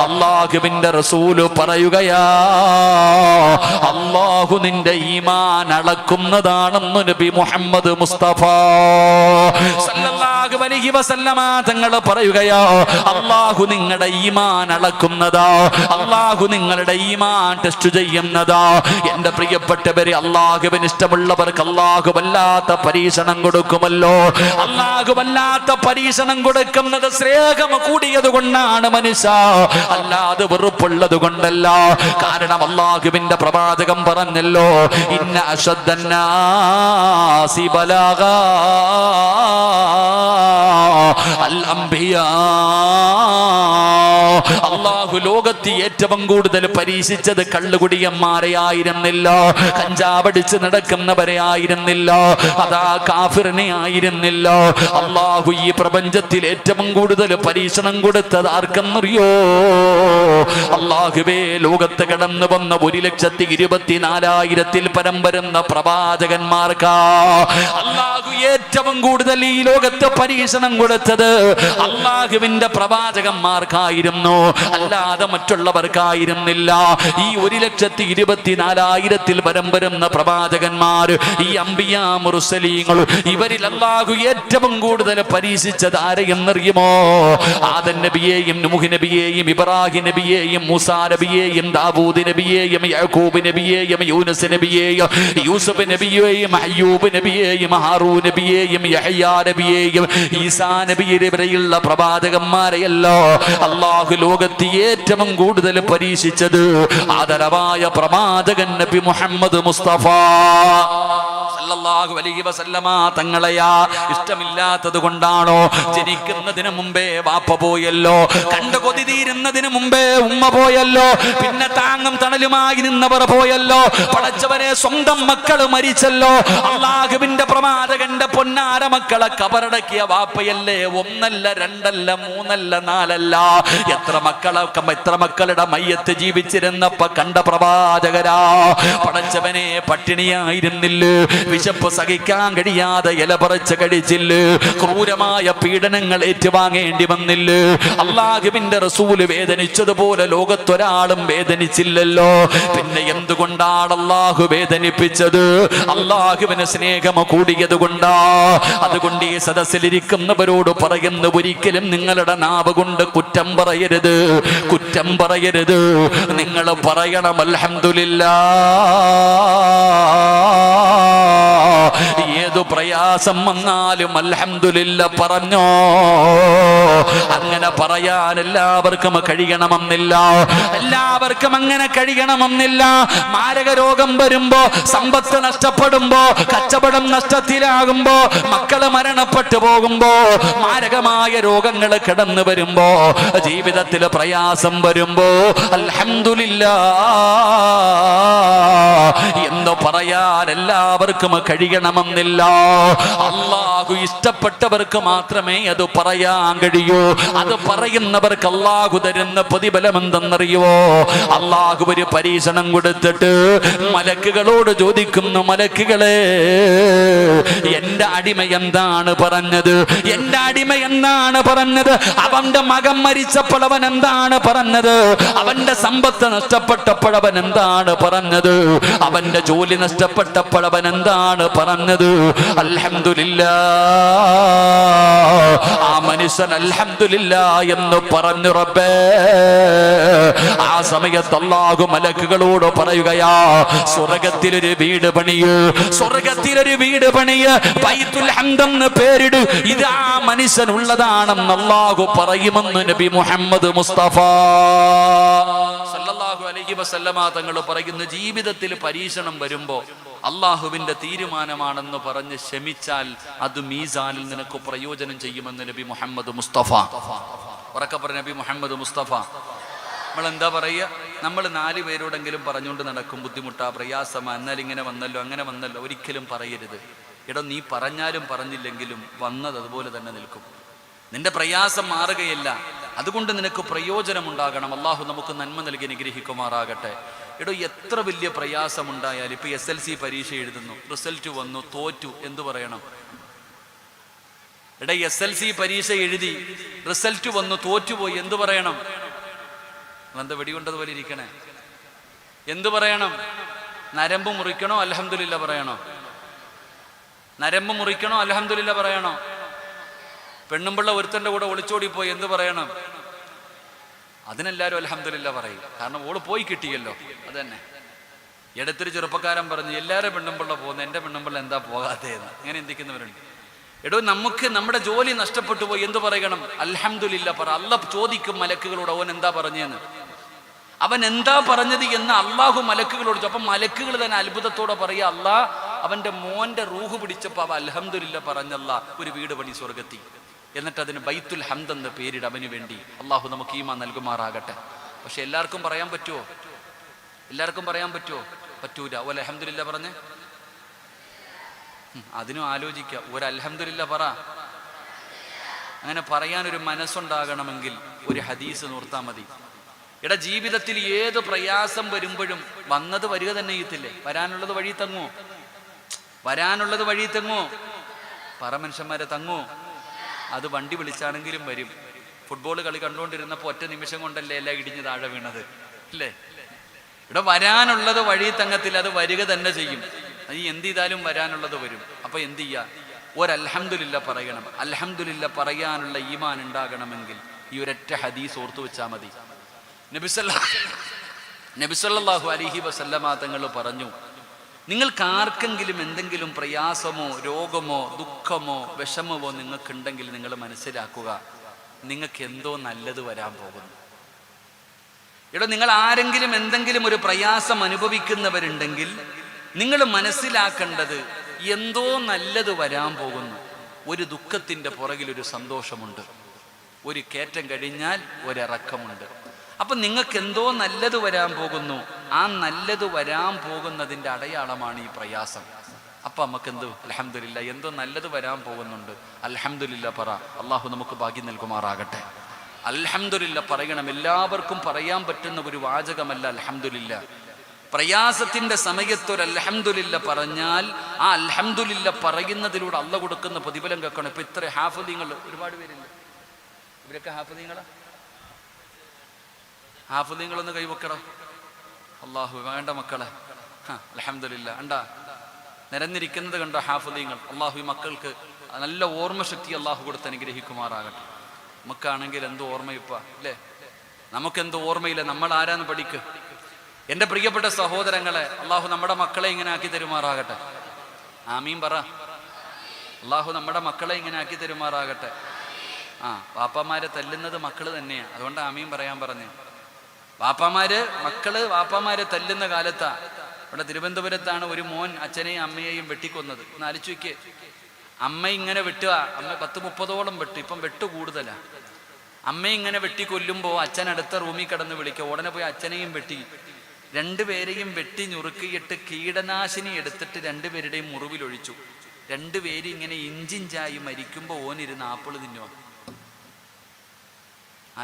അല്ലാഹുവിന്റെ റസൂല് പറയുകയാ, അല്ലാഹു നിന്റെ ഈമാൻ അളക്കുന്നതാണെന്ന് നബി മുഹമ്മദ് മുസ്തഫ സല്ലല്ലാഹു അലൈഹി വസല്ലമ തങ്ങൾ പറയുകയാ, അല്ലാഹു നിങ്ങളുടെ ഈമാൻ അളക്കുന്നതാ, അല്ലാഹു നിങ്ങളുടെ ഈമാൻ ടെസ്റ്റ് ചെയ്യുന്നതാ. എന്റെ പ്രിയപ്പെട്ടവരെ, അല്ലാഹുവിന് ഇഷ്ടമുള്ളവർക്ക് അല്ലാഹു വല്ലാത്ത പരീക്ഷണം കൊടുക്കുമല്ലോ. അല്ലാഹു വല്ലാത്ത പരീക്ഷണം കൊടുക്കുന്നത് സ്നേഹം കൂടിയത് കൊണ്ടാണ് മനുഷ്യ, അല്ലാതെ വെറുപ്പുള്ളത് കൊണ്ടല്ല. കാരണം അല്ലാഹുവിന്റെ പ്രവാചകം പറഞ്ഞല്ലോ, ഇന്ന അശദ്ദന്നാസി ബലാഗാ അൽ അംബിയാ. അല്ലാഹു ലോകത്ത് ഏറ്റവും കൂടുതൽ പരീക്ഷിച്ചത് കള്ളുകുടിയന്മാരെ ആയിരുന്നില്ല, കഞ്ചാവടിച്ച് നടക്കുന്നവരെ ആയിരുന്നില്ല, അതാ കാഫിറിനെ ആയിരുന്നില്ല. അല്ലാഹു ഈ പ്രപഞ്ചത്തിൽ ഏറ്റവും കൂടുതൽ പരീക്ഷണം കൊടുത്തത് ആർക്കെന്നറിയോ? അല്ലാഹുവേ, ലോകത്ത് കടന്നു വന്ന 1,24,000 പരം വരുന്ന പ്രവാചകന്മാർക്കാ അല്ലാഹു ഏറ്റവും കൂടുതൽ ഈ ലോകത്ത് പരീക്ഷണം കൊടുത്തത്. അല്ലാഹു അള്ളാഹുവിന്റെ പ്രവാചകന്മാർക്കായിരുന്നു, അല്ലാതെ മറ്റുള്ളവർക്കായിരുന്നില്ല. ഈ 1,24,000 പരം വരുന്ന പ്രവാചകന്മാർ, ഈ അംബിയാ മുർസലീങ്ങൾ, ഇവരിൽ അള്ളാഹു ഏറ്റവും കൂടുതൽ പരീക്ഷിച്ചത് ആരെയെന്നറിയുമോ? ആദം നബിയെയും നൂഹ് നബിയെയും ഇബ്രാഹിം നബിയെയും മൂസാ നബിയെയും ദാവൂദ് നബിയെയും യാക്കൂബ് നബിയെയും യൂനുസ് നബിയെയും യൂസുഫ് നബിയെയും അയ്യൂബ് നബിയെയും ഹാറൂൻ നബിയെയും യഹ്യാ നബിയെയും ഈസാ നബിയെ വരെയുള്ള പ്രവാചകന്മാരെയല്ലോ അള്ളാഹു ലോകത്ത് ഏറ്റവും കൂടുതൽ പരീക്ഷിച്ചത് ആദരവായ പ്രവാചകൻ നബി മുഹമ്മദ് മുസ്തഫ സല്ലല്ലാഹു അലൈഹി വസല്ലമ തങ്ങളെയാ ഇഷ്ടമില്ലാത്തത് കൊണ്ടാണോ? ജനിക്കുന്നതിന് മുമ്പേ വാപ്പ പോയല്ലോ, കണ്ടു കൊതി തീരുന്നതിന് മുമ്പേ ഉമ്മ പോയല്ലോ, പിന്നെ താങ്ങും തണലുമായി നിന്നവർ പോയല്ലോ, പടച്ചവരെ സ്വന്തം മക്കള് മരിച്ചല്ലോ, അള്ളാഹുവിന്റെ പ്രവാചകന്റെ പൊന്നാര മക്കളെ കബറടക്കിയ വാപ്പയല്ലേ? ഒന്നല്ല, രണ്ടല്ല, മൂന്നല്ല, നാലല്ല, എത്ര മക്കളുടെ മയ്യത്ത് ജീവിച്ചിരുന്നപ്പോ കണ്ട പ്രവാചകരാ. പടച്ചവനെ പട്ടിണിയായിരുന്നില്ലേ? വിശപ്പ് സഹിക്കാൻ കഴിയാതെ ഇല പറിച്ച് കഴിച്ചില്ലേ? ക്രൂരമായ പീഡനങ്ങൾ ഏറ്റുവാങ്ങേണ്ടി വന്നില്ലേ? അള്ളാഹുവിന്റെ റസൂല് വേദനിച്ചതുപോലെ ലോകത്തൊരാളും വേദനിച്ചില്ലല്ലോ. പിന്നെ എന്തുകൊണ്ടാണ് അള്ളാഹു വേദനിപ്പിച്ചത്? അള്ളാഹുവിന് സ്നേഹം കൂടിയത് കൊണ്ടാ. അതുകൊണ്ട് ഈ സദസ്സിലിരിക്കുന്നവരോട് പറയുന്നു, ഒരിക്കലും നിങ്ങളുടെ നാവ് കൊണ്ട് കുറ്റം പറയരുത്, കുറ്റം പറയരുത്. നിങ്ങൾ പറയണം അൽഹംദുലില്ലാഹ്. ഏതു പ്രയാസം വന്നാലും അൽഹംദുലില്ലാ പറഞ്ഞോ. അങ്ങനെ പറയാൻ എല്ലാവർക്കും കഴിയണമെന്നില്ല, എല്ലാവർക്കും അങ്ങനെ കഴിയണമെന്നില്ല. മാരക രോഗം വരുമ്പോ, സമ്പത്ത് നഷ്ടപ്പെടുമ്പോ, കച്ചവടം നഷ്ടത്തിലാകുമ്പോ, മക്കള് മരണപ്പെട്ടു പോകുമ്പോ, മാരകമായ രോഗങ്ങൾ കടന്നു വരുമ്പോ, ജീവിതത്തിൽ പ്രയാസം വരുമ്പോ അൽഹംദുലില്ലാ എന്ന് പറയാൻ എല്ലാവർക്കും കഴിയണമെന്നില്ല. അള്ളാഹു ഇഷ്ടപ്പെട്ടവർക്ക് മാത്രമേ അത് പറയാൻ കഴിയൂ. അത് പറയുന്നവർക്ക് അള്ളാഹു തരുന്ന പ്രതിഫലം എന്തെന്നറിയോ? അള്ളാഹു ഒരു പരീക്ഷണം കൊടുത്തിട്ട് മലക്കുകളോട് ചോദിക്കുന്നു, മലക്കുകളെ, എന്റെ അടിമ എന്താണ് പറഞ്ഞത്? എന്റെ അടിമ എന്താണ് പറഞ്ഞത്? അവന്റെ മകൻ മരിച്ചപ്പോൾ അവൻ എന്താണ് പറഞ്ഞത്? അവന്റെ സമ്പത്ത് നഷ്ടപ്പെട്ടപ്പോൾ അവൻ എന്താണ് പറഞ്ഞത്? അവന്റെ ജോലി നഷ്ടപ്പെട്ടപ്പോൾ അവൻ എന്താണ് പറഞ്ഞത്? അൽഹംദുലില്ലാ. ആ മനുഷ്യൻ അൽഹംദുലില്ലാ എന്ന് പറഞ്ഞു റബ്ബേ. ആ സമയത്ത് അല്ലാഹു മലക്കുകളോട് പറയുകയാ, സ്വർഗ്ഗത്തിലൊരു വീട് പണിയ്, സ്വർഗ്ഗത്തിലൊരു വീട് പണിയ്, ബൈത്തുൽ ഹംദ് എന്ന് പേരിട്. ഇത് ആ മനുഷ്യനുള്ളതാണെന്ന് അല്ലാഹു പറയുമെന്ന് നബി മുഹമ്മദ് മുസ്തഫ സല്ലല്ലാഹു അലൈഹി വസല്ലമ തങ്ങൾ പറയുന്നു, ജീവിതത്തിൽ പരീക്ഷണം വരുമ്പോ അള്ളാഹുവിന്റെ തീരുമാനമാണെന്ന് പറഞ്ഞ് ക്ഷമിച്ചാൽ അത് മീസാനിൽ നിനക്ക് പ്രയോജനം ചെയ്യുമെന്ന് നബി മുഹമ്മദ് മുസ്തഫ. ഉറക്കെ പറഞ്ഞ നബി മുഹമ്മദ് മുസ്തഫ. നമ്മൾ എന്താ പറയുക? നമ്മൾ 4 പേരോടെങ്കിലും പറഞ്ഞുകൊണ്ട് നടക്കും, ബുദ്ധിമുട്ടാ, പ്രയാസമാ, എന്നാൽ ഇങ്ങനെ വന്നല്ലോ, അങ്ങനെ വന്നല്ലോ. ഒരിക്കലും പറയരുത്. എടോ, നീ പറഞ്ഞാലും പറഞ്ഞില്ലെങ്കിലും വന്നത് അതുപോലെ തന്നെ നിൽക്കും. നിന്റെ പ്രയാസം മാറുകയില്ല. അതുകൊണ്ട് നിനക്ക് പ്രയോജനമുണ്ടാകണം. അള്ളാഹു നമുക്ക് നന്മ നൽകി അനുഗ്രഹിക്കുമാറാകട്ടെ. എടോ, എത്ര വലിയ പ്രയാസമുണ്ടായാലും, ഇപ്പൊ SLC പരീക്ഷ എഴുതുന്നു, റിസൾട്ട് വന്നു, തോറ്റു, എന്തു പറയണം? എടാ, SLC പരീക്ഷ എഴുതി, റിസൾട്ട് വന്നു, തോറ്റുപോയി, എന്തു പറയണം? എന്താ വെടികൊണ്ടതുപോലെ ഇരിക്കണേ? എന്തു പറയണം? നരമ്പ് മുറിക്കണോ അൽഹംദുലില്ലാ പറയണോ? നരമ്പ് മുറിക്കണോ അൽഹംദുലില്ലാ പറയണോ? പെണ്ണുമ്പിള്ള ഒരുത്തന്റെ കൂടെ ഒളിച്ചോടിപ്പോയി, എന്ത് പറയണം? അതിനെല്ലാവരും അൽഹംദുലില്ലാ പറയും. കാരണം ഓള് പോയി കിട്ടിയല്ലോ. അത് തന്നെ. ഇടത്തൊരു ചെറുപ്പക്കാരൻ പറഞ്ഞു, എല്ലാവരും പെണ്ണുമ്പിള്ള പോകുന്നു, എൻ്റെ പെണ്ണുമ്പിള്ള എന്താ പോകാത്തേന്ന്. അങ്ങനെ ചിന്തിക്കുന്നവരുണ്ട്. എടോ, നമുക്ക് നമ്മുടെ ജോലി നഷ്ടപ്പെട്ടു പോയി, എന്ത് പറയണം? അൽഹംദുലില്ലാ പറ. അല്ലാഹ് ചോദിക്കും മലക്കുകളോട്, അവൻ എന്താ പറഞ്ഞതെന്ന്. അവൻ എന്താ പറഞ്ഞത് എന്ന് അള്ളാഹു മലക്കുകളോട്. അപ്പം മലക്കുകൾ തന്നെ അത്ഭുതത്തോടെ പറയുക, അല്ലാഹ് അവന്റെ മോന്റെ റൂഹ് പിടിച്ചപ്പോൾ അവ അൽഹംദുലില്ലാ പറഞ്ഞല്ല, ഒരു വീട് പണി സ്വർഗത്തി. എന്നിട്ട് അതിന് ബൈത്തുൽ ഹംദ് എന്ന പേരിട് അവന് വേണ്ടി. അള്ളാഹു നമുക്ക് ഈമാൻ നൽകുമാറാകട്ടെ. പക്ഷെ എല്ലാവർക്കും പറയാൻ പറ്റുമോ? എല്ലാവർക്കും പറയാൻ പറ്റുമോ? പറ്റൂല. ഒരു അൽഹംദുലില്ലാ പറഞ്ഞ് അതിനും ആലോചിക്കുക. ഒരു അൽഹംദുലില്ലാ പറ. അങ്ങനെ പറയാനൊരു മനസ്സുണ്ടാകണമെങ്കിൽ ഒരു ഹദീസ് നോർത്താൽ മതി. എടാ, ജീവിതത്തിൽ ഏത് പ്രയാസം വരുമ്പോഴും വന്നത് വരിക തന്നെ ചെയ്യത്തില്ലേ? വരാനുള്ളത് വഴി തങ്ങോ? വരാനുള്ളത് വഴി തങ്ങോ? പറ മനുഷ്യന്മാരെ, തങ്ങോ? അത് വണ്ടി വിളിച്ചാണെങ്കിലും വരും. ഫുട്ബോൾ കളി കണ്ടുകൊണ്ടിരുന്നപ്പോൾ ഒറ്റ നിമിഷം കൊണ്ടല്ലേ എല്ലാം ഇടിഞ്ഞ് താഴെ വീണത് അല്ലേ? ഇവിടെ വരാനുള്ളത് വഴി തങ്ങത്തിൽ, അത് വരിക തന്നെ ചെയ്യും. ഈ എന്ത് ചെയ്താലും വരാനുള്ളത് വരും. അപ്പൊ എന്ത് ചെയ്യാ? ഒരൽഹംദുലില്ല പറയണം. അൽഹംദുലില്ല പറയാനുള്ള ഈമാൻ ഉണ്ടാകണമെങ്കിൽ ഈ ഒരൊറ്റ ഹദീസ് ഓർത്തു വെച്ചാൽ മതി. നബി സല്ലല്ലാഹു അലൈഹി വസല്ലമ തങ്ങൾ പറഞ്ഞു, നിങ്ങൾക്ക് ആർക്കെങ്കിലും എന്തെങ്കിലും പ്രയാസമോ രോഗമോ ദുഃഖമോ വിഷമമോ നിങ്ങൾക്കുണ്ടെങ്കിൽ നിങ്ങൾ മനസ്സിലാക്കുക, നിങ്ങൾക്ക് എന്തോ നല്ലത് വരാൻ പോകുന്നു. ഇവിടെ നിങ്ങൾ ആരെങ്കിലും എന്തെങ്കിലും ഒരു പ്രയാസം അനുഭവിക്കുന്നവരുണ്ടെങ്കിൽ നിങ്ങൾ മനസ്സിലാക്കേണ്ടത് എന്തോ നല്ലത് വരാൻ പോകുന്നു. ഒരു ദുഃഖത്തിൻ്റെ പുറകിൽ ഒരു സന്തോഷമുണ്ട്, ഒരു കയറ്റം കഴിഞ്ഞാൽ ഒരിറക്കമുണ്ട്. അപ്പം നിങ്ങൾക്ക് എന്തോ നല്ലത് വരാൻ പോകുന്നു. ആ നല്ലത് വരാൻ പോകുന്നതിൻ്റെ അടയാളമാണ് ഈ പ്രയാസം. അപ്പം നമുക്കെന്തോ അൽഹംദുലില്ല, എന്തോ നല്ലത് വരാൻ പോകുന്നുണ്ട്, അൽഹംദുലില്ല പറ. അള്ളാഹു നമുക്ക് ഭാഗ്യം നൽകുമാറാകട്ടെ. അൽഹംദുലില്ല പറയണം. എല്ലാവർക്കും പറയാൻ പറ്റുന്ന ഒരു വാചകമല്ല അൽഹംദുലില്ല. പ്രയാസത്തിന്റെ സമയത്തൊരു അൽഹംദുലില്ല പറഞ്ഞാൽ ആ അൽഹംദുലില്ല പറയുന്നതിലൂടെ അള്ള കൊടുക്കുന്ന പ്രതിഫലം കേൾക്കണം. ഇപ്പൊ ഇത്ര ഹാഫിദീങ്ങൾ ഒരുപാട് പേരില്ല, ഇവരൊക്കെ ഹാഫിദീങ്ങളാ. ഹാഫിദീങ്ങളൊന്ന് കൈവക്കണം. അള്ളാഹു വേണ്ട മക്കളെ, അൽഹംദുലില്ല. ഉണ്ടാ നിരന്നിരിക്കുന്നത് കണ്ടോ ഹാഫിദീങ്ങൾ. അള്ളാഹു ഈ മക്കൾക്ക് നല്ല ഓർമ്മശക്തി അള്ളാഹു കൊടുത്ത് അനുഗ്രഹിക്കുമാറാകട്ടെ. നമുക്കാണെങ്കിൽ എന്തോ ഓർമ്മയിപ്പ അല്ലേ? നമുക്കെന്തോ ഓർമ്മയില്ല. നമ്മൾ ആരാന്ന് പഠിക്ക്. എൻ്റെ പ്രിയപ്പെട്ട സഹോദരങ്ങളെ, അള്ളാഹു നമ്മുടെ മക്കളെ ഇങ്ങനെ ആക്കി തരുമാറാകട്ടെ. ആമീൻ പറ. അള്ളാഹു നമ്മുടെ മക്കളെ ഇങ്ങനെ ആക്കി തരുമാറാകട്ടെ. വാപ്പമാരെ തല്ലുന്നത് മക്കള് തന്നെയാ, അതുകൊണ്ട് ആമീൻ പറയാൻ പറഞ്ഞു. വാപ്പമാരെ തല്ലുന്ന കാലത്താ. ഇവിടെ തിരുവനന്തപുരത്താണ് ഒരു മോൻ അച്ഛനെയും അമ്മയെയും വെട്ടിക്കൊന്നത്. ഒന്ന് ആലോചിച്ച് നോക്കിയേ. അമ്മ ഇങ്ങനെ വെട്ടുക, അമ്മ 10-30ഓളം വെട്ടു, ഇപ്പം വെട്ട് കൂടുതലാ. അമ്മ ഇങ്ങനെ വെട്ടിക്കൊല്ലുമ്പോൾ അച്ഛൻ അടുത്ത റൂമിൽ കിടന്ന് വിളിക്കുക, ഉടനെ പോയി അച്ഛനെയും വെട്ടി. രണ്ടുപേരെയും വെട്ടി ഞുറുക്കിയിട്ട് കീടനാശിനി എടുത്തിട്ട് രണ്ടുപേരുടെയും മുറിവിലൊഴിച്ചു. രണ്ടുപേരും ഇങ്ങനെ ഇഞ്ചിഞ്ചായി മരിക്കുമ്പോൾ ഓനിരുന്ന് ആപ്പിള് തിന്നുക.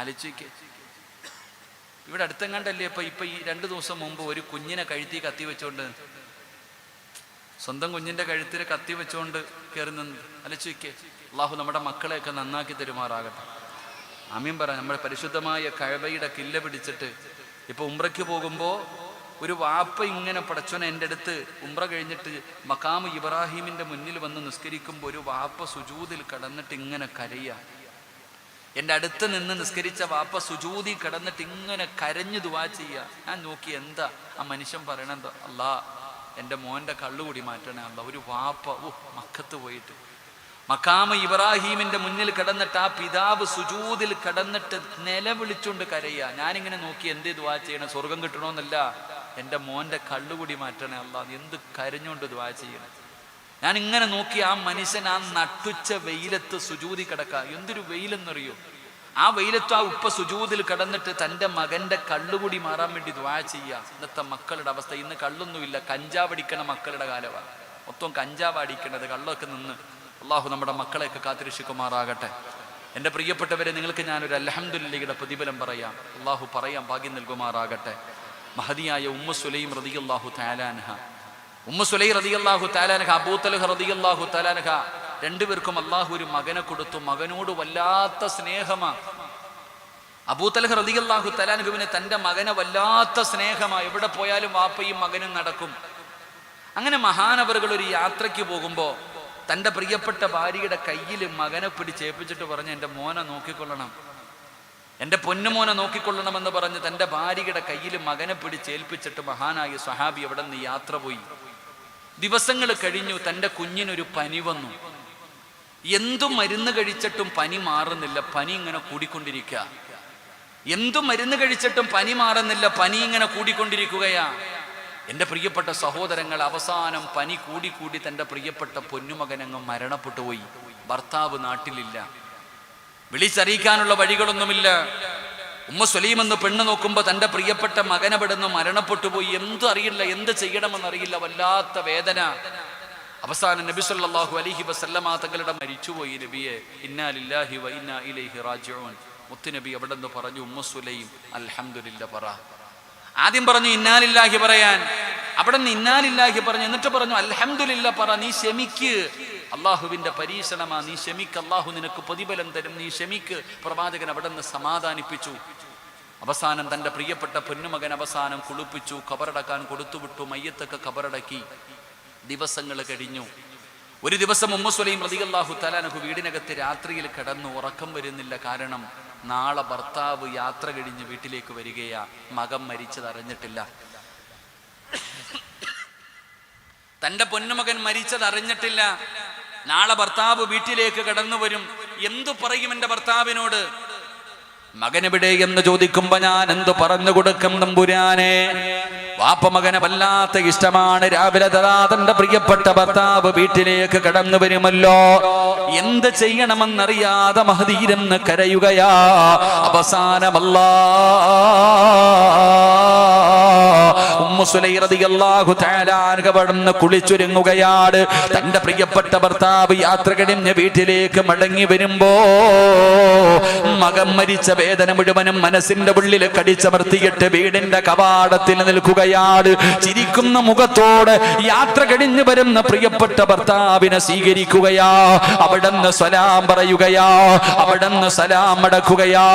ആലോചിക്ക്. ഇവിടെ അടുത്തെങ്ങാണ്ടല്ലേ ഇപ്പൊ ഈ 2 ദിവസം മുമ്പ് ഒരു കുഞ്ഞിനെ കഴുത്തി കത്തി വെച്ചോണ്ട്, സ്വന്തം കുഞ്ഞിന്റെ കഴുത്തിനെ കത്തി വെച്ചുകൊണ്ട് കയറി നിന്ന്. ആലോചിക്ക്. അള്ളാഹു നമ്മുടെ മക്കളെയൊക്കെ നന്നാക്കി തരുമാറാകട്ടെ. ആമീൻ പറ. നമ്മുടെ പരിശുദ്ധമായ കഅബയുടെ കില്ല പിടിച്ചിട്ട് ഇപ്പൊ ഉംറയ്ക്ക് പോകുമ്പോൾ ഒരു വാപ്പ ഇങ്ങനെ പടച്ചോനെ എൻ്റെ അടുത്ത് ഉംറ കഴിഞ്ഞിട്ട് മഖാമ് ഇബ്രാഹിമിന്റെ മുന്നിൽ വന്ന് നിസ്കരിക്കുമ്പോൾ ഒരു വാപ്പ സുജൂദിൽ കിടന്നിട്ട് ഇങ്ങനെ കരയുക. എൻ്റെ അടുത്ത് നിന്ന് നിസ്കരിച്ച വാപ്പ സുജൂദി കിടന്നിട്ട് ഇങ്ങനെ കരഞ്ഞു ദുആ ചെയ്യുക. ഞാൻ നോക്കി എന്താ ആ മനുഷ്യൻ പറയണെന്തോ, അല്ലാ എൻ്റെ മോൻ്റെ കള്ളുകൂടി മാറ്റണേ അല്ല. ഒരു വാപ്പ മക്കത്ത് പോയിട്ട് മഖാമ് ഇബ്രാഹിമിന്റെ മുന്നിൽ കിടന്നിട്ട് ആ പിതാവ് സുജൂദിൽ കിടന്നിട്ട് നിലവിളിച്ചുകൊണ്ട് കരയുക. ഞാനിങ്ങനെ നോക്കി എന്തേ ദുആ ചെയ്യണം, സ്വർഗം കിട്ടണമെന്നല്ല, എൻ്റെ മോൻ്റെ കള്ളുകൂടി മാറ്റണേ അല്ല. എന്ത് കരഞ്ഞുകൊണ്ട് ദുആ ചെയ്യണം. ഞാൻ ഇങ്ങനെ നോക്കി ആ മനുഷ്യൻ ആ നട്ടുച്ച വെയിലത്ത് സുജൂദി കിടക്കുക. എന്തൊരു വെയിലെന്നറിയോ? ആ വെയിലത്ത് ആ ഉപ്പ സുജൂദിൽ കിടന്നിട്ട് തൻ്റെ മകൻ്റെ കള്ളുകൂടി മാറാൻ വേണ്ടി ദുആ ചെയ്യുക. ഇന്നത്തെ മക്കളുടെ അവസ്ഥ, ഇന്ന് കള്ളൊന്നുമില്ല, കഞ്ചാവ് അടിക്കണ മക്കളുടെ കാലമാണ്. മൊത്തം കഞ്ചാവ് അടിക്കണത്, കള്ളൊക്കെ നിന്ന്. അള്ളാഹു നമ്മുടെ മക്കളെയൊക്കെ കാത്തിരക്ഷിക്കുമാറാകട്ടെ. എൻ്റെ പ്രിയപ്പെട്ടവരെ, നിങ്ങൾക്ക് ഞാനൊരു അൽഹംദുലില്ലയുടെ പ്രതിഫലം പറയാം. അള്ളാഹു പറയാൻ ഭാഗ്യം നൽകുമാറാകട്ടെ. മഹദിയായ ഉമ്മു സുലൈം റളിയല്ലാഹു തആല അൻഹ, ഉമ്മു സുലൈം റളിയല്ലാഹു തആല അൻഹ, അബൂ തൽഹ റളിയല്ലാഹു തആല അൻഹ, രണ്ടുപേർക്കും അള്ളാഹു ഒരു മകനെ കൊടുത്തു. മകനോട് വല്ലാത്ത സ്നേഹമാ. അബൂ തൽഹ റളിയല്ലാഹു തആല അൻഹുവിന് തൻ്റെ മകനെ വല്ലാത്ത സ്നേഹമാ. എവിടെ പോയാലും വാപ്പയും മകനും നടക്കും. അങ്ങനെ മഹാനവറുകൾ ഒരു യാത്രയ്ക്ക് പോകുമ്പോൾ തൻ്റെ പ്രിയപ്പെട്ട ഭാര്യയുടെ കയ്യിൽ മകനെ പിടിച്ചേൽപ്പിച്ചിട്ട് പറഞ്ഞു, എൻ്റെ മോനെ നോക്കിക്കൊള്ളണം, എൻ്റെ പൊന്നുമോനെ നോക്കിക്കൊള്ളണമെന്ന് പറഞ്ഞ് തൻ്റെ ഭാര്യയുടെ കയ്യിൽ മകനെ പിടിച്ചേൽപ്പിച്ചിട്ട് മഹാനായ സ്വഹാബി അവിടെ നിന്ന് യാത്ര പോയി. ദിവസങ്ങൾ കഴിഞ്ഞു. തൻ്റെ കുഞ്ഞിനൊരു പനി വന്നു. എന്തു മരുന്ന് കഴിച്ചിട്ടും പനി മാറുന്നില്ല. പനി ഇങ്ങനെ കൂടിക്കൊണ്ടിരിക്കുക. എന്തു മരുന്ന് കഴിച്ചിട്ടും പനി മാറുന്നില്ല. പനി ഇങ്ങനെ കൂടിക്കൊണ്ടിരിക്കുകയാ. എൻ്റെ പ്രിയപ്പെട്ട സഹോദരങ്ങൾ, അവസാനം പനി കൂടി തൻ്റെ പ്രിയപ്പെട്ട പൊന്നുമകനങ്ങ് മരണപ്പെട്ടു പോയി. ഭർത്താവ് നാട്ടിലില്ല, വിളിച്ചറിയിക്കാനുള്ള വഴികളൊന്നുമില്ല. ഉമ്മ സുലൈം എന്ന് പെണ്ണ് നോക്കുമ്പോൾ തൻ്റെ പ്രിയപ്പെട്ട മകനെ പെടുന്ന് മരണപ്പെട്ടു പോയി. എന്തും അറിയില്ല, എന്ത് ചെയ്യണമെന്നറിയില്ല, വല്ലാത്ത വേദന. അവസാനം നബി സല്ലല്ലാഹു അലൈഹി വസല്ലമ തങ്ങളുടെ മരിച്ചുപോയി. നബിയെ, ഇന്നാ ലില്ലാഹി വ ഇന്നാ ഇലൈഹി റാജിഊൻ. മുത്തുനബി അവിടെ നിന്ന് പറഞ്ഞു, ഉമ്മ സുലൈം അൽഹംദുലില്ല പറ. ആദ്യം പറഞ്ഞു ഇന്നാ ലില്ലാഹി പറയാൻ, അവിടെ നിന്ന് ഇന്നാ ലില്ലാഹി പറഞ്ഞു. എന്നിട്ട് പറഞ്ഞു അൽഹംദുലില്ല പറ, നീ ക്ഷമിക്ക്. അള്ളാഹുവിന്റെ പരീക്ഷണമാ, നീ ക്ഷമിക്ക്, അള്ളാഹു നിനക്ക് പ്രതിഫലം തരും, നീ ക്ഷമിക്ക്. പ്രവാചകൻ അവിടെ നിന്ന് സമാധാനിപ്പിച്ചു. അവസാനം തൻ്റെ പ്രിയപ്പെട്ട പൊന്നുമകൻ അവസാനം കുളിപ്പിച്ചു, ഖബറടക്കാൻ കൊടുത്തുവിട്ടു. മയ്യത്തൊക്കെ ഖബറടക്കി. ദിവസങ്ങൾ കഴിഞ്ഞു. ഒരു ദിവസം ഉമ്മു സുലൈം റളിയല്ലാഹു തആല അൻഹു വീടിനകത്ത് രാത്രിയിൽ കിടന്നു. ഉറക്കം വരുന്നില്ല. കാരണം നാളെ ഭർത്താവ് യാത്ര കഴിഞ്ഞ് വീട്ടിലേക്ക് വരികയാ. മകൻ മരിച്ചത് അറിഞ്ഞിട്ടില്ല. തൻ്റെ പൊന്നുമകൻ മരിച്ചത് അറിഞ്ഞിട്ടില്ല. നാളെ ഭർത്താവ് വീട്ടിലേക്ക് കടന്നു വരും. എന്തു പറയും എൻ്റെ ഭർത്താവിനോട്? മകനെവിടെ എന്ന് ചോദിക്കുമ്പോ ഞാൻ എന്തു പറഞ്ഞു കൊടുക്കും തമ്പുരാനെ? വാപ്പ മകനെ വല്ലാത്ത ഇഷ്ടമാണ്. രാവിലെ തന്റെ പ്രിയപ്പെട്ട ഭർത്താവ് വീട്ടിലേക്ക് കടന്നു വരുമല്ലോ. എന്ത് ചെയ്യണമെന്നറിയാതെ മഹദീരെന്ന് കരയുകയാ. അവസാനമല്ലാ ഉമ്മു സുലൈം റളിയല്ലാഹു തആല അൻഹ കുളിച്ചൊരുങ്ങുകയാണ്. തന്റെ പ്രിയപ്പെട്ട ഭർത്താവ് യാത്ര കഴിഞ്ഞ് വീട്ടിലേക്ക് മടങ്ങി വരുമ്പോ മകൻ മരിച്ച വേദന മുഴുവനും മനസ്സിന്റെ ഉള്ളിൽ കടിച്ചമർത്തിയിട്ട് വീടിന്റെ കവാടത്തിൽ നിൽക്കുകയാണ്. ചിരിക്കുന്ന മുഖത്തോടെ യാത്ര കഴിഞ്ഞു വരുന്ന പ്രിയപ്പെട്ട ഭർത്താവിനെ സ്വീകരിക്കുകയാ. അവിടുന്ന് സലാം പറയുകയാ, അവിടുന്ന് സലാം അടക്കുകയാ,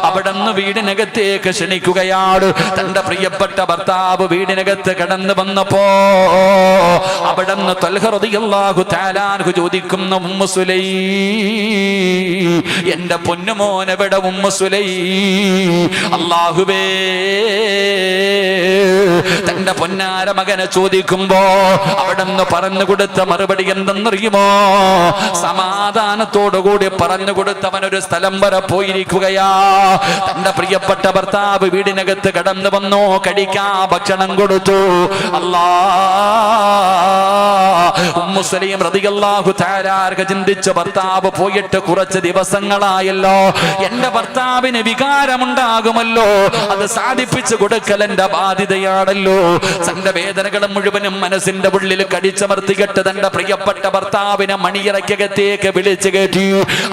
അവിടുന്ന് വീടിനകത്തേക്ക് ക്ഷണിക്കുകയാണ്. തന്റെ പ്രിയപ്പെട്ട ഭർത്താവ് വീടിനകത്ത് കടന്നു വന്നപ്പോ അവിടുന്ന് ത്വൽഹ റളിയല്ലാഹു തആല അൻഹു ചോദിക്കുന്ന ഉമ്മു സുലൈം, എന്റെ പൊന്നുമോനെവിടെ ഉമ്മു സുലൈം? അല്ലാഹുവേ, തന്റെ പൊന്നാര മകനെ ചോദിക്കുമ്പോ അവിടുന്ന് പറഞ്ഞു കൊടുത്ത മറുപടി എന്തെന്നറിയുമോ? സമാധാനത്തോടുകൂടി പറഞ്ഞു കൊടുത്തവനൊരു സ്ഥലം വരെ പോയിരിക്കുകയാ. തന്റെ പ്രിയപ്പെട്ട ഭർത്താവ് വീടിനകത്ത് കടന്നു വന്നു. കഴിക്കാ ഭക്ഷണം കൊടുത്തു. ഉമ്മു സുലൈം റളിയല്ലാഹു തആല ചിന്തിച്ചു, ഭർത്താവ് പോയിട്ട് കുറച്ച് ദിവസങ്ങളായല്ലോ, എന്റെ ഭർത്താവിന് വികാരമുണ്ടാകുമല്ലോ, അത് സാധിപ്പിച്ചു കൊടുക്കൽ എന്റെ ബാധ്യതയാണല്ലോ. തന്റെ വേദനകൾ മുഴുവനും മനസ്സിന്റെ ഉള്ളിൽ കടിച്ചമർത്തിയിട്ട് തന്റെ പ്രിയപ്പെട്ട ഭർത്താവിനെ മണിയറയ്ക്കകത്തേക്ക് വിളിച്ചു കയറ്റി.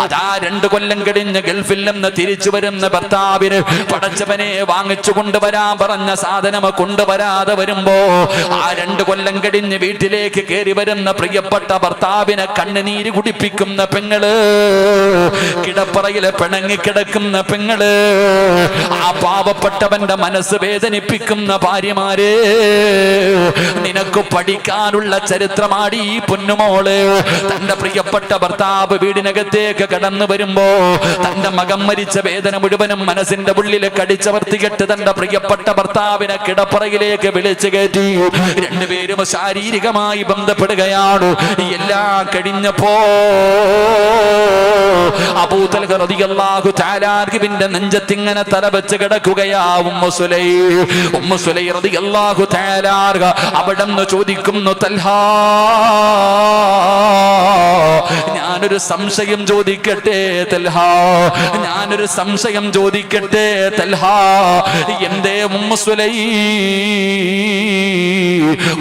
അതാ 2 കൊല്ലം കഴിഞ്ഞ് ഗൾഫിൽ നിന്ന് തിരിച്ചു വരുന്ന ഭർത്താവിന് പടച്ചവനെ വാങ്ങിച്ചു കൊണ്ടുവരാൻ പറഞ്ഞ സാധനം കൊണ്ടുവരാതെ വരുമ്പോ ആ 2 കൊല്ലം കഴിഞ്ഞ് വീട്ടിലേക്ക് കയറി വരുന്ന പ്രിയപ്പെട്ട ഭർത്താവിനെ കണ്ണുനീര് കുടിപ്പിക്കുന്ന പെങ്ങള്, കിടപ്പറയിലെ പിണങ്ങിക്കിടക്കുന്ന പെങ്ങള്, ആ പാവപ്പെട്ടവന്റെ മനസ്സ് വേദനിപ്പിക്കുന്ന ഭാര്യമാരെ, നിനക്ക് പഠിക്കാനുള്ള ചരിത്രമാണ് ഈ പൊന്നുമോള്. തന്റെ പ്രിയപ്പെട്ട ഭർത്താവ് വീടിനകത്തേക്ക് കടന്നു വരുമ്പോ തന്റെ മകൻ മരിച്ച വേദന മുഴുവനും മനസ്സിന്റെ ഉള്ളിൽ കടിച്ചമർത്തിയിട്ട് തന്റെ പ്രിയപ്പെട്ട ഭർത്താവിനെ കിടപ്പറയിലേക്ക് വിളിച്ചു കയറ്റി. 2 പേരും ശാരീരികമായി ബന്ധപ്പെടുകയാണ്. എല്ലാം കഴിഞ്ഞപ്പോ അബൂ തൽഹ റളിയല്ലാഹു തആല അൻഹുവിന്റെ നെഞ്ചത്തിങ്ങനെ തല വെച്ച് കിടക്കുകയാ ഉമ്മു സുലൈം. ഉമ്മു സുലൈം റളിയല്ലാഹു തആല അവിടുന്ന് ചോദിക്കുന്നു, തൽഹ, ഞാനൊരു സംശയം ചോദിക്കട്ടെ തൽഹ, ഞാനൊരു സംശയം ചോദിക്കട്ടെ തൽഹ? എന്തേ ഉമ്മു സുലൈം?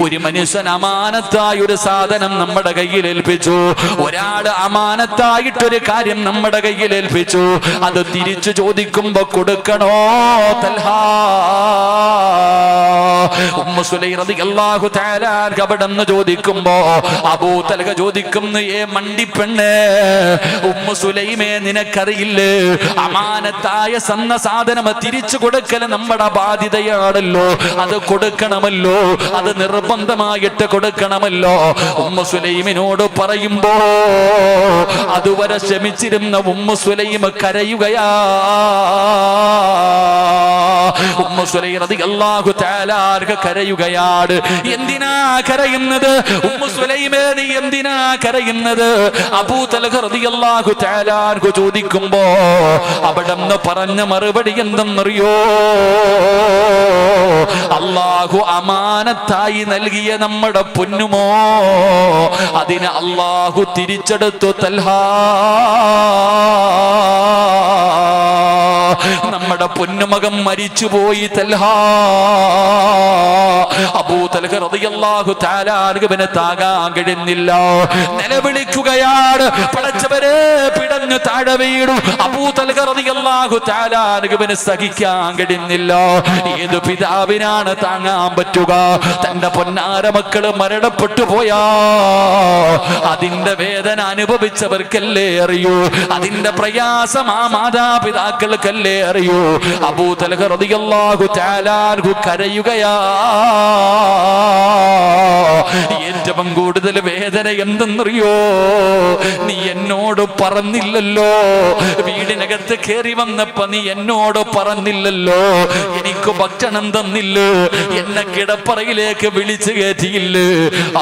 ഒരു മനുഷ്യൻ അമാനത്തായി ഒരു സാധനം നമ്മുടെ കയ്യിൽ ഏൽപ്പിച്ചു. ഒരാള് അമാനത്തായിട്ടൊരു കാര്യം നമ്മുടെ കയ്യിൽ ഏൽപ്പിച്ചു. അത് തിരിച്ചു ചോദിക്കുമ്പോ കൊടുക്കണോ തൽഹ? ഉമ്മു സുലൈം റളിയല്ലാഹു തആല അവിടുന്ന് ചോദിക്കുമ്പോ അബൂ തൽഹ ചോദിക്കുന്നു, ഏ മണ്ടിപ്പെണ്ണ്, ഉമ്മു സുലൈമേ, നിനക്കറിയില്ലേ അമാനത്തായ സന്ന സാധനം തിരിച്ചു കൊടുക്കൽ നമ്മുടെ ബാധ്യതയാണല്ലോ, അത് കൊടുക്കണമല്ലോ, അത് നിർബന്ധമായിട്ട് കൊടുക്കണമല്ലോ. ഉമ്മു സുലൈമിനോട് പറയുമ്പോ അതുവരെ ക്ഷമിച്ചിരുന്ന ഉമ്മു സുലൈം കരയുകയാ. ഉമ്മു സുലൈം റളിയല്ലാഹു തആല കരയുകയാണ്. എന്തിനാ കരയുന്നത് ഉമ്മു സുലൈമേ? നീ എന്തിനാ കരയുന്നത്? അബൂ തൽഹ റളിയല്ലാഹു തആല ചോദിക്കുമ്പോ അവിടുന്ന് പറഞ്ഞ മറുപടി എന്തെന്നറിയോ? അല്ലാഹു അമാനത്തായി നൽകിയ നമ്മുടെ പൊന്നുമോ, അതിനെ അല്ലാഹു തിരിച്ചെടുത്തു തൽഹ. നമ്മുടെ പൊന്നുമകൻ മരിച്ചുപോയി തൽഹാ. അബൂ തൽഹ റളിയല്ലാഹു തആല അൻഹുവിനെ താങ്ങാൻ കഴിയുന്നില്ല, നിലവിളിക്കുകയാണ്. പടച്ചവരെ, പിടഞ്ഞു താഴെ വീണു. അബൂ തൽഹ റളിയല്ലാഹു തആല അൻഹുവിനെ സഹിക്കാൻ കഴിയുന്നില്ല. ഏത് പിതാവിനാണ് താങ്ങാൻ പറ്റുക? തന്റെ പൊന്നാര മക്കള് മരണപ്പെട്ടു പോയാ അതിന്റെ വേദന അനുഭവിച്ചവർക്കല്ലേ അറിയൂ, അതിന്റെ പ്രയാസം ആ മാതാപിതാക്കൾക്കല്ലേ അറിയൂ. അബൂ തൽഹ റളിയല്ലാഹു തആല അൻഹു കരയുകയാ. ഏറ്റവും കൂടുതൽ വേദന എന്തെന്നറിയോ? നീ എന്നോട് പറഞ്ഞില്ലല്ലോ, വീടിനകത്ത് കയറി വന്നപ്പോ നീ എന്നോട് പറഞ്ഞില്ലല്ലോ, എനിക്ക് ഭക്ഷണം തന്നില്ല, എന്നെ കിടപ്പറയിലേക്ക് വിളിച്ചു കയറ്റിയില്ല.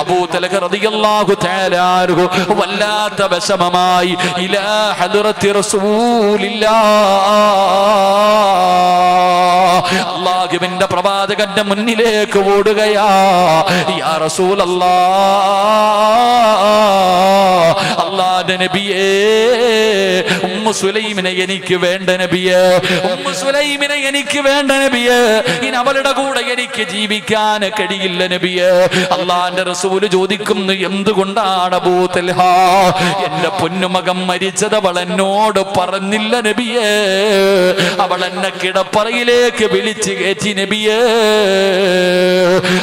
അബൂ തൽഹ റളിയല്ലാഹു തആല അൻഹു വല്ലാത്ത വിഷമമായി ഇലാ ഹദ്റത്തി റസൂലില്ലാഹ്, അല്ലാഹുവിന്റെ പ്രവാചകന്റെ മുന്നിലേക്ക് ഓടുകയാ. യാ റസൂലല്ലാഹ്, അല്ലാഹുവിന്റെ നബിയേ, ഉമ്മു സുലൈമിനെ എനിക്ക് വേണ്ട നബിയേ, ഉമ്മു സുലൈമിനെ എനിക്ക് വേണ്ട നബിയേ, ഇനി അവളുടെ കൂടെ എനിക്ക് ജീവിക്കാൻ കഴിയില്ല നബിയേ. അല്ലാഹുവിന്റെ റസൂല് ചോദിക്കുന്നു, എന്തുകൊണ്ടാണ് അബൂ തൽഹ? എന്റെ പൊന്നുമകൻ മരിച്ചത് അവൾ എന്നോട് പറഞ്ഞില്ല നബിയേ, അവൾ എന്നെ കിടപ്പറയിലേക്ക് വിളിച്ചു കയറ്റി നബിയേ.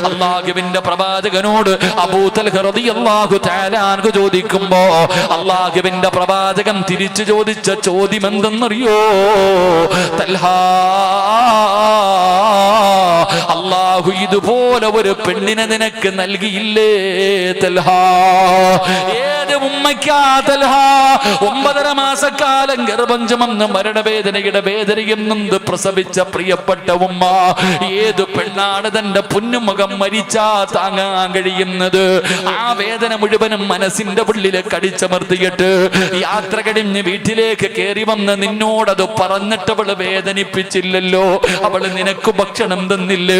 അല്ലാഹുവിന്റെ പ്രവാചകനോട് അബൂ തൽഹ റളിയല്ലാഹു തആല അൻഹു ചോദിക്കുമ്പോ അല്ലാഹുവിന്റെ പ്രവാചകൻ തിരിച്ചു ചോദിച്ച ചോദ്യം എന്തെന്നറിയോ? തൽഹ, അല്ലാഹു ഇതുപോലെ ഒരു പെണ്ണിനെ നിനക്ക് നൽകിയില്ലേ തൽഹ? ഏത് ഉമ്മയ്ക്കാ തൽഹ 9.5 മാസക്കാലം ഗർഭം ചുമന്ന് മരണവേദനയുടെ വേദനയും നൊന്ത് പ്രസവിച്ച പ്രിയപ്പെട്ട ഉമ്മ? ഏത് പെണ്ണാണ് തന്റെ പൊന്നുമകൻ മരിച്ചാ താങ്ങാൻ കഴിയുന്നത്? ആ വേദന മുഴുവനും മനസ്സിന്റെ ഉള്ളിൽ കടിച്ചമർത്തിയിട്ട് യാത്ര കഴിഞ്ഞ് വീട്ടിലേക്ക് കയറി വന്ന് നിന്നോടത് പറഞ്ഞിട്ട് അവള് വേദനിപ്പിച്ചില്ലല്ലോ, അവള് നിനക്ക് ഭക്ഷണം തന്നില്ല,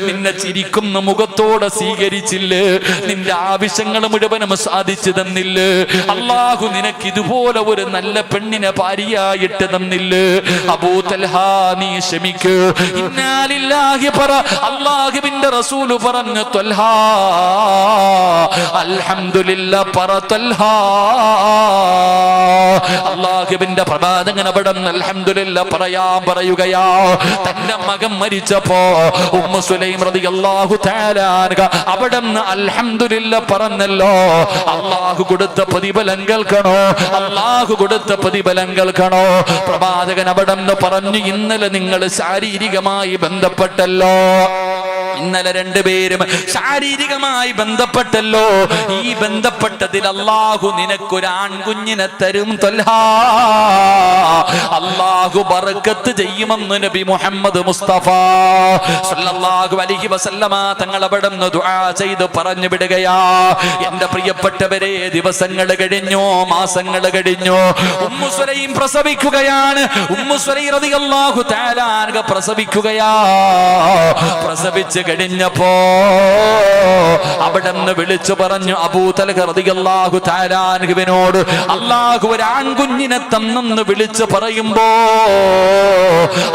നിന്നെ ചിരിക്കുന്ന മുഖത്തോടെ സ്വീകരിച്ചില്ല, നിന്റെ ആവശ്യങ്ങൾ മുഴുവനും സാധിച്ചു തന്നില്ല, അല്ലാഹു നിനക്ക് ഇതുപോലെ ഒരു നല്ല പെണ്ണിനെ ഭാര്യയായിട്ട് തന്നില്ല. അബൂ തൽഹ, നീ ക്ഷമിക്കൂ. ഇന്നാ ലില്ലാഹി പറ. അല്ലാഹുവിന്റെ റസൂൽ പറഞ്ഞു, തൽഹ അൽഹംദുലില്ലാ പറ തൽഹ. അല്ലാഹുവിന്റെ പ്രവാചകൻ അവിടെ അൽഹംദുലില്ലാ പറയാൻ പറയുകയാ. തന്റെ മകൻ മരിച്ചപ്പോ ഉമ്മു സുലൈം റളിയല്ലാഹു തആല അൻഹ അവിടെ അൽഹംദുലില്ലാ പറഞ്ഞല്ലോ. അല്ലാഹു കൊടുത്ത പ്രതിഫലം കേൾക്കണോ? അല്ലാഹു കൊടുത്ത പ്രതിഫലം കേൾക്കണോ? പ്രവാചകൻ അവിടെ പറഞ്ഞു, ഇന്നലെ നിങ്ങൾ ശാരീരികമായി ബന്ധപ്പെട്ടല്ലോ, ഇന്നലെ രണ്ടുപേരും ശാരീരികമായി ബന്ധപ്പെട്ടല്ലോ. ഈ ബന്ധപ്പെട്ടതിൽ അല്ലാഹു നിനക്കൊരു ആൺകുഞ്ഞിനെ തരും തൽഹ. അല്ലാഹു ബർക്കത്ത് ചെയ്യുമെന്ന് നബി മുഹമ്മദ് മുസ്തഫ സല്ലല്ലാഹു അലൈഹി വസല്ലമ തങ്ങൾ അവിടെ ദുആ ചെയ്ത് പറഞ്ഞു വിടുകയാ. എന്റെ പ്രിയപ്പെട്ടവരെ, ദിവസങ്ങൾ കഴിഞ്ഞു, മാസങ്ങൾ കഴിഞ്ഞു. Ummu Sulaim പ്രസവിക്കുകയാണ്. ഉമ്മു സുലൈം റളിയല്ലാഹു തആല അൻഹ പ്രസവിക്കുകയാ. പ്രസവിച്ച് കഴിഞ്ഞപ്പോ അവിടെ നിന്ന് വിളിച്ചു പറഞ്ഞു അബൂ തൽഹ റളിയല്ലാഹു തആല അൻഹുവിനോട്, അല്ലാഹു ഒരു ആൺകുഞ്ഞിനെ തന്നെന്ന് വിളിച്ചു പറയുമ്പോ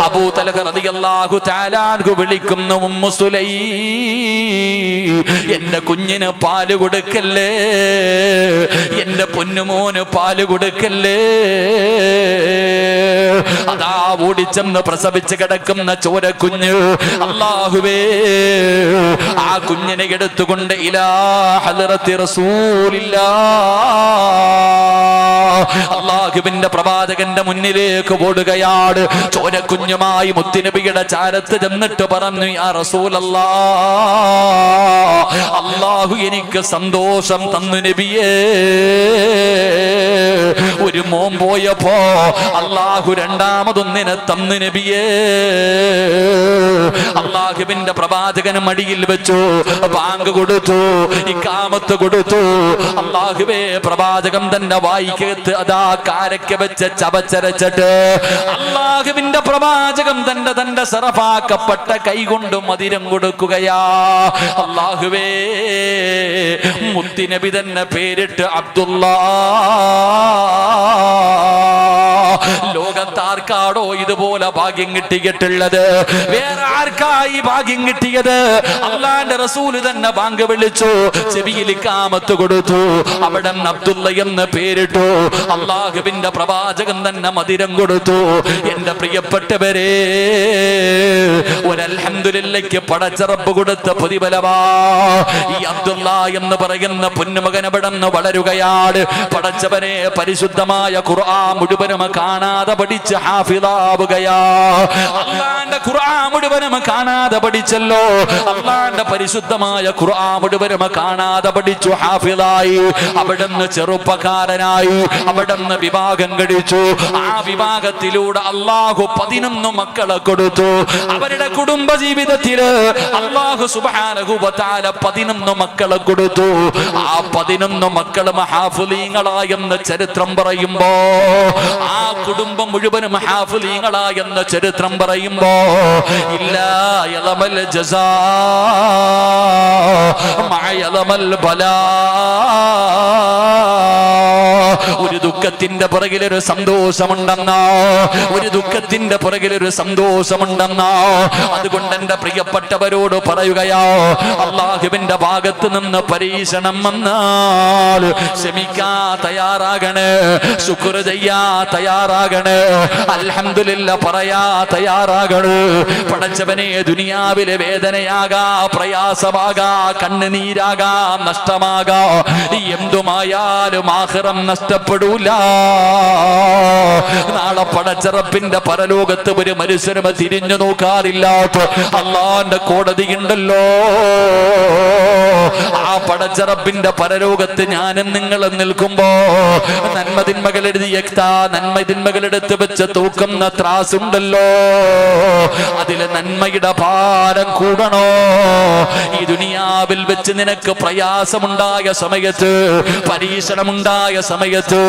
അബൂ തൽഹ റളിയല്ലാഹു തആല അൻഹു വിളിക്കുന്നു, ഉമ്മു സുലൈം, എന്റെ കുഞ്ഞിന് പാല് കൊടുക്കല്ലേ, എന്റെ പൊന്നുമോന് പാല് കൊടുക്കല്ലേ. അതാ ഓടിച്ചെന്ന് പ്രസവിച്ച് കിടക്കുന്ന ചോരക്കുഞ്ഞ്, അല്ലാഹുവേ, ആ കുഞ്ഞിനെ എടുത്തുകൊണ്ട് ഇലാ ഹദ്റത്തി റസൂലില്ലാഹ്, അല്ലാഹുവിന്റെ പ്രവാചകന്റെ മുന്നിലേക്ക് ഓടുകയാണ്. ചോരക്കുഞ്ഞുമായി മുത്തുനബിയുടെ ചാരത്ത് ചെന്നിട്ട് പറഞ്ഞു, യാ റസൂലല്ലാഹ്, അല്ലാഹു എനിക്ക് സന്തോഷം തന്നു നബിയേ. ഒരു മോൻ പോയപ്പോ അല്ലാഹു രണ്ടാമതൊന്നിനെ തന്നു നബിയേ. അല്ലാഹുവിന്റെ പ്രവാചകൻ പ്രവാചകന് മടിയിൽ വെച്ചു, ബാങ്ക് കൊടുത്തു, ഇഖാമത്ത് കൊടുത്തു. അല്ലാഹുവേ, പ്രവാചകൻ തന്റെ വായിക്കകത്ത് അതാ കാരക്ക വെച്ച് ചവച്ചരച്ചിട്ട് അല്ലാഹുവിന്റെ പ്രവാചകം തന്റെ സറഫാക്കപ്പെട്ട കൈകൊണ്ട് മധുരം കൊടുക്കുകയാ. അല്ലാഹുവേ, മുത്തുനബി തന്നെ പേരിട്ട് അബ്ദുല്ലാ. ലോകത്താർക്കാടോ ഇതുപോലെ ഭാഗ്യം കിട്ടിയിട്ടുള്ളത്? വേറെ ആർക്കായി ഭാഗ്യം കിട്ടിയത്? അള്ളാന്റെ റസൂല് തന്നെ ബാങ്ക് വിളിച്ചു, ചെവിയിൽ ഇഖാമത്ത് കൊടുത്തു, അവിടെ അബ്ദുള്ള എന്ന് പേരിട്ടു. അള്ളാഹുവിന്റെ പ്രവാചകൻ തന്നെ മധുരം കൊടുത്തു. എന്റെ പ്രിയപ്പെട്ടവരെ, ഒരു അൽഹംദുലില്ലയ്ക്ക് പടച്ച റബ്ബ് കൊടുത്ത പ്രതിഫലമാ. ഈ അബ്ദുള്ള എന്ന് പറയുന്ന പൊന്നുമകൻ അവിടെ നിന്ന് വളരുകയാണ്. പടച്ചവനെ, പരിശുദ്ധമായ ഖുർആൻ മുഴുവനും കാണാതെ പഠിച്ച് ഹാഫിളാവുകയാ. അള്ളാന്റെ ഖുർആൻ മുഴുവനും കാണാതെ പഠിച്ചല്ലോ. അള്ളാന്റെ പരിശുദ്ധമായ ഖുർആൻ മുഴുവനും കാണാതെ പഠിച്ചു, ഹാഫിളായി. അവിടുന്ന് ചെറുപ്പക്കാരനായി, അവിടുന്ന് വിവാഹം കഴിച്ചു. ആ വിവാഹത്തിലൂടെ അള്ളാഹു 11 മക്കളെ കൊടുത്തു. അവരുടെ കുടുംബ ജീവിതത്തില് അള്ളാഹു സുബ്ഹാനഹു വ തആല 11 മക്കളെ കൊടുത്തു. ആ 11 മക്കളും ഹാഫിളീങ്ങളായെന്ന് ചരിത്രം പറയുമ്പോ, ആ കുടുംബം മുഴുവനും ഹാഫിളീങ്ങളായെന്ന് ചരിത്രം പറയുമ്പോ, ഇല്ലാ യലമൽ ജസാ മഅ യലമൽ ബലാ. ഒരു ദുഃഖത്തിന്റെ പുറകിലൊരു സന്തോഷമുണ്ടെന്നോ, ഒരു ദുഃഖത്തിന്റെ പുറകിലൊരു സന്തോഷമുണ്ടെന്നോ. അതുകൊണ്ട് എന്റെ പ്രിയപ്പെട്ടവരോട് പറയുകയോ, അള്ളാഹുവിന്റെ ഭാഗത്ത് നിന്ന് പരീക്ഷണം വന്നാൽ ക്ഷമിക്കാ തയ്യാറാകണേ, ശുക്ർ ചെയ്യാ തയ്യാറാകണേ, അൽഹംദുലില്ലാ പറയാ തയ്യാറാകണേ. പടച്ചവനെ, ദുനിയാവിലെ വേദനയാകാ, പ്രയാസമാകാ, കണ്ണുനീരാകാ, നഷ്ടമാകാ, എന്തുമായാലും ആഖിറം നഷ്ടപ്പെടൂല. നാളെ പടച്ച റബ്ബിന്റെ പരലോകത്ത് ഒരു മനുഷ്യരും തിരിഞ്ഞു നോക്കാറില്ലാത്ത അള്ളാന്റെ കോടതി ഉണ്ടല്ലോ. ആ പടച്ച റബ്ബിന്റെ പരലോകത്ത് ഞാനും നിങ്ങളും നിൽക്കുമ്പോ, നന്മതിന്മകൾ നന്മതിന്മകളെടുത്ത് വെച്ച് തൂക്കുന്ന ത്രാസുണ്ടല്ലോ, അതില് നന്മയുടെ ഭാരം കൂടണോ? ഈ ദുനിയാവിൽ വെച്ച് നിനക്ക് പ്രയാസമുണ്ടായ സമയത്ത്, പരീക്ഷണമുണ്ടായ സമയത്ത്,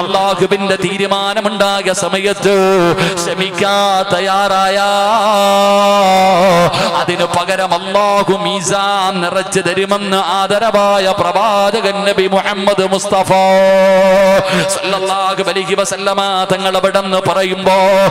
അള്ളാഹുവിന്റെ തീരുമാനമുണ്ടായ സമയത്ത് ക്ഷമിക്കാ തയ്യാറായ, അതിനു പകരം അള്ളാഹു മീസാൻ നിറച്ചു തരുമെന്ന് ആദരവായ പ്രവാചകൻ നബി മുഹമ്മദ് മുസ്തഫ സല്ലല്ലാഹു അലൈഹി വസല്ലമ തങ്ങൾ അവിടെ നിന്ന് പറയുമ്പോ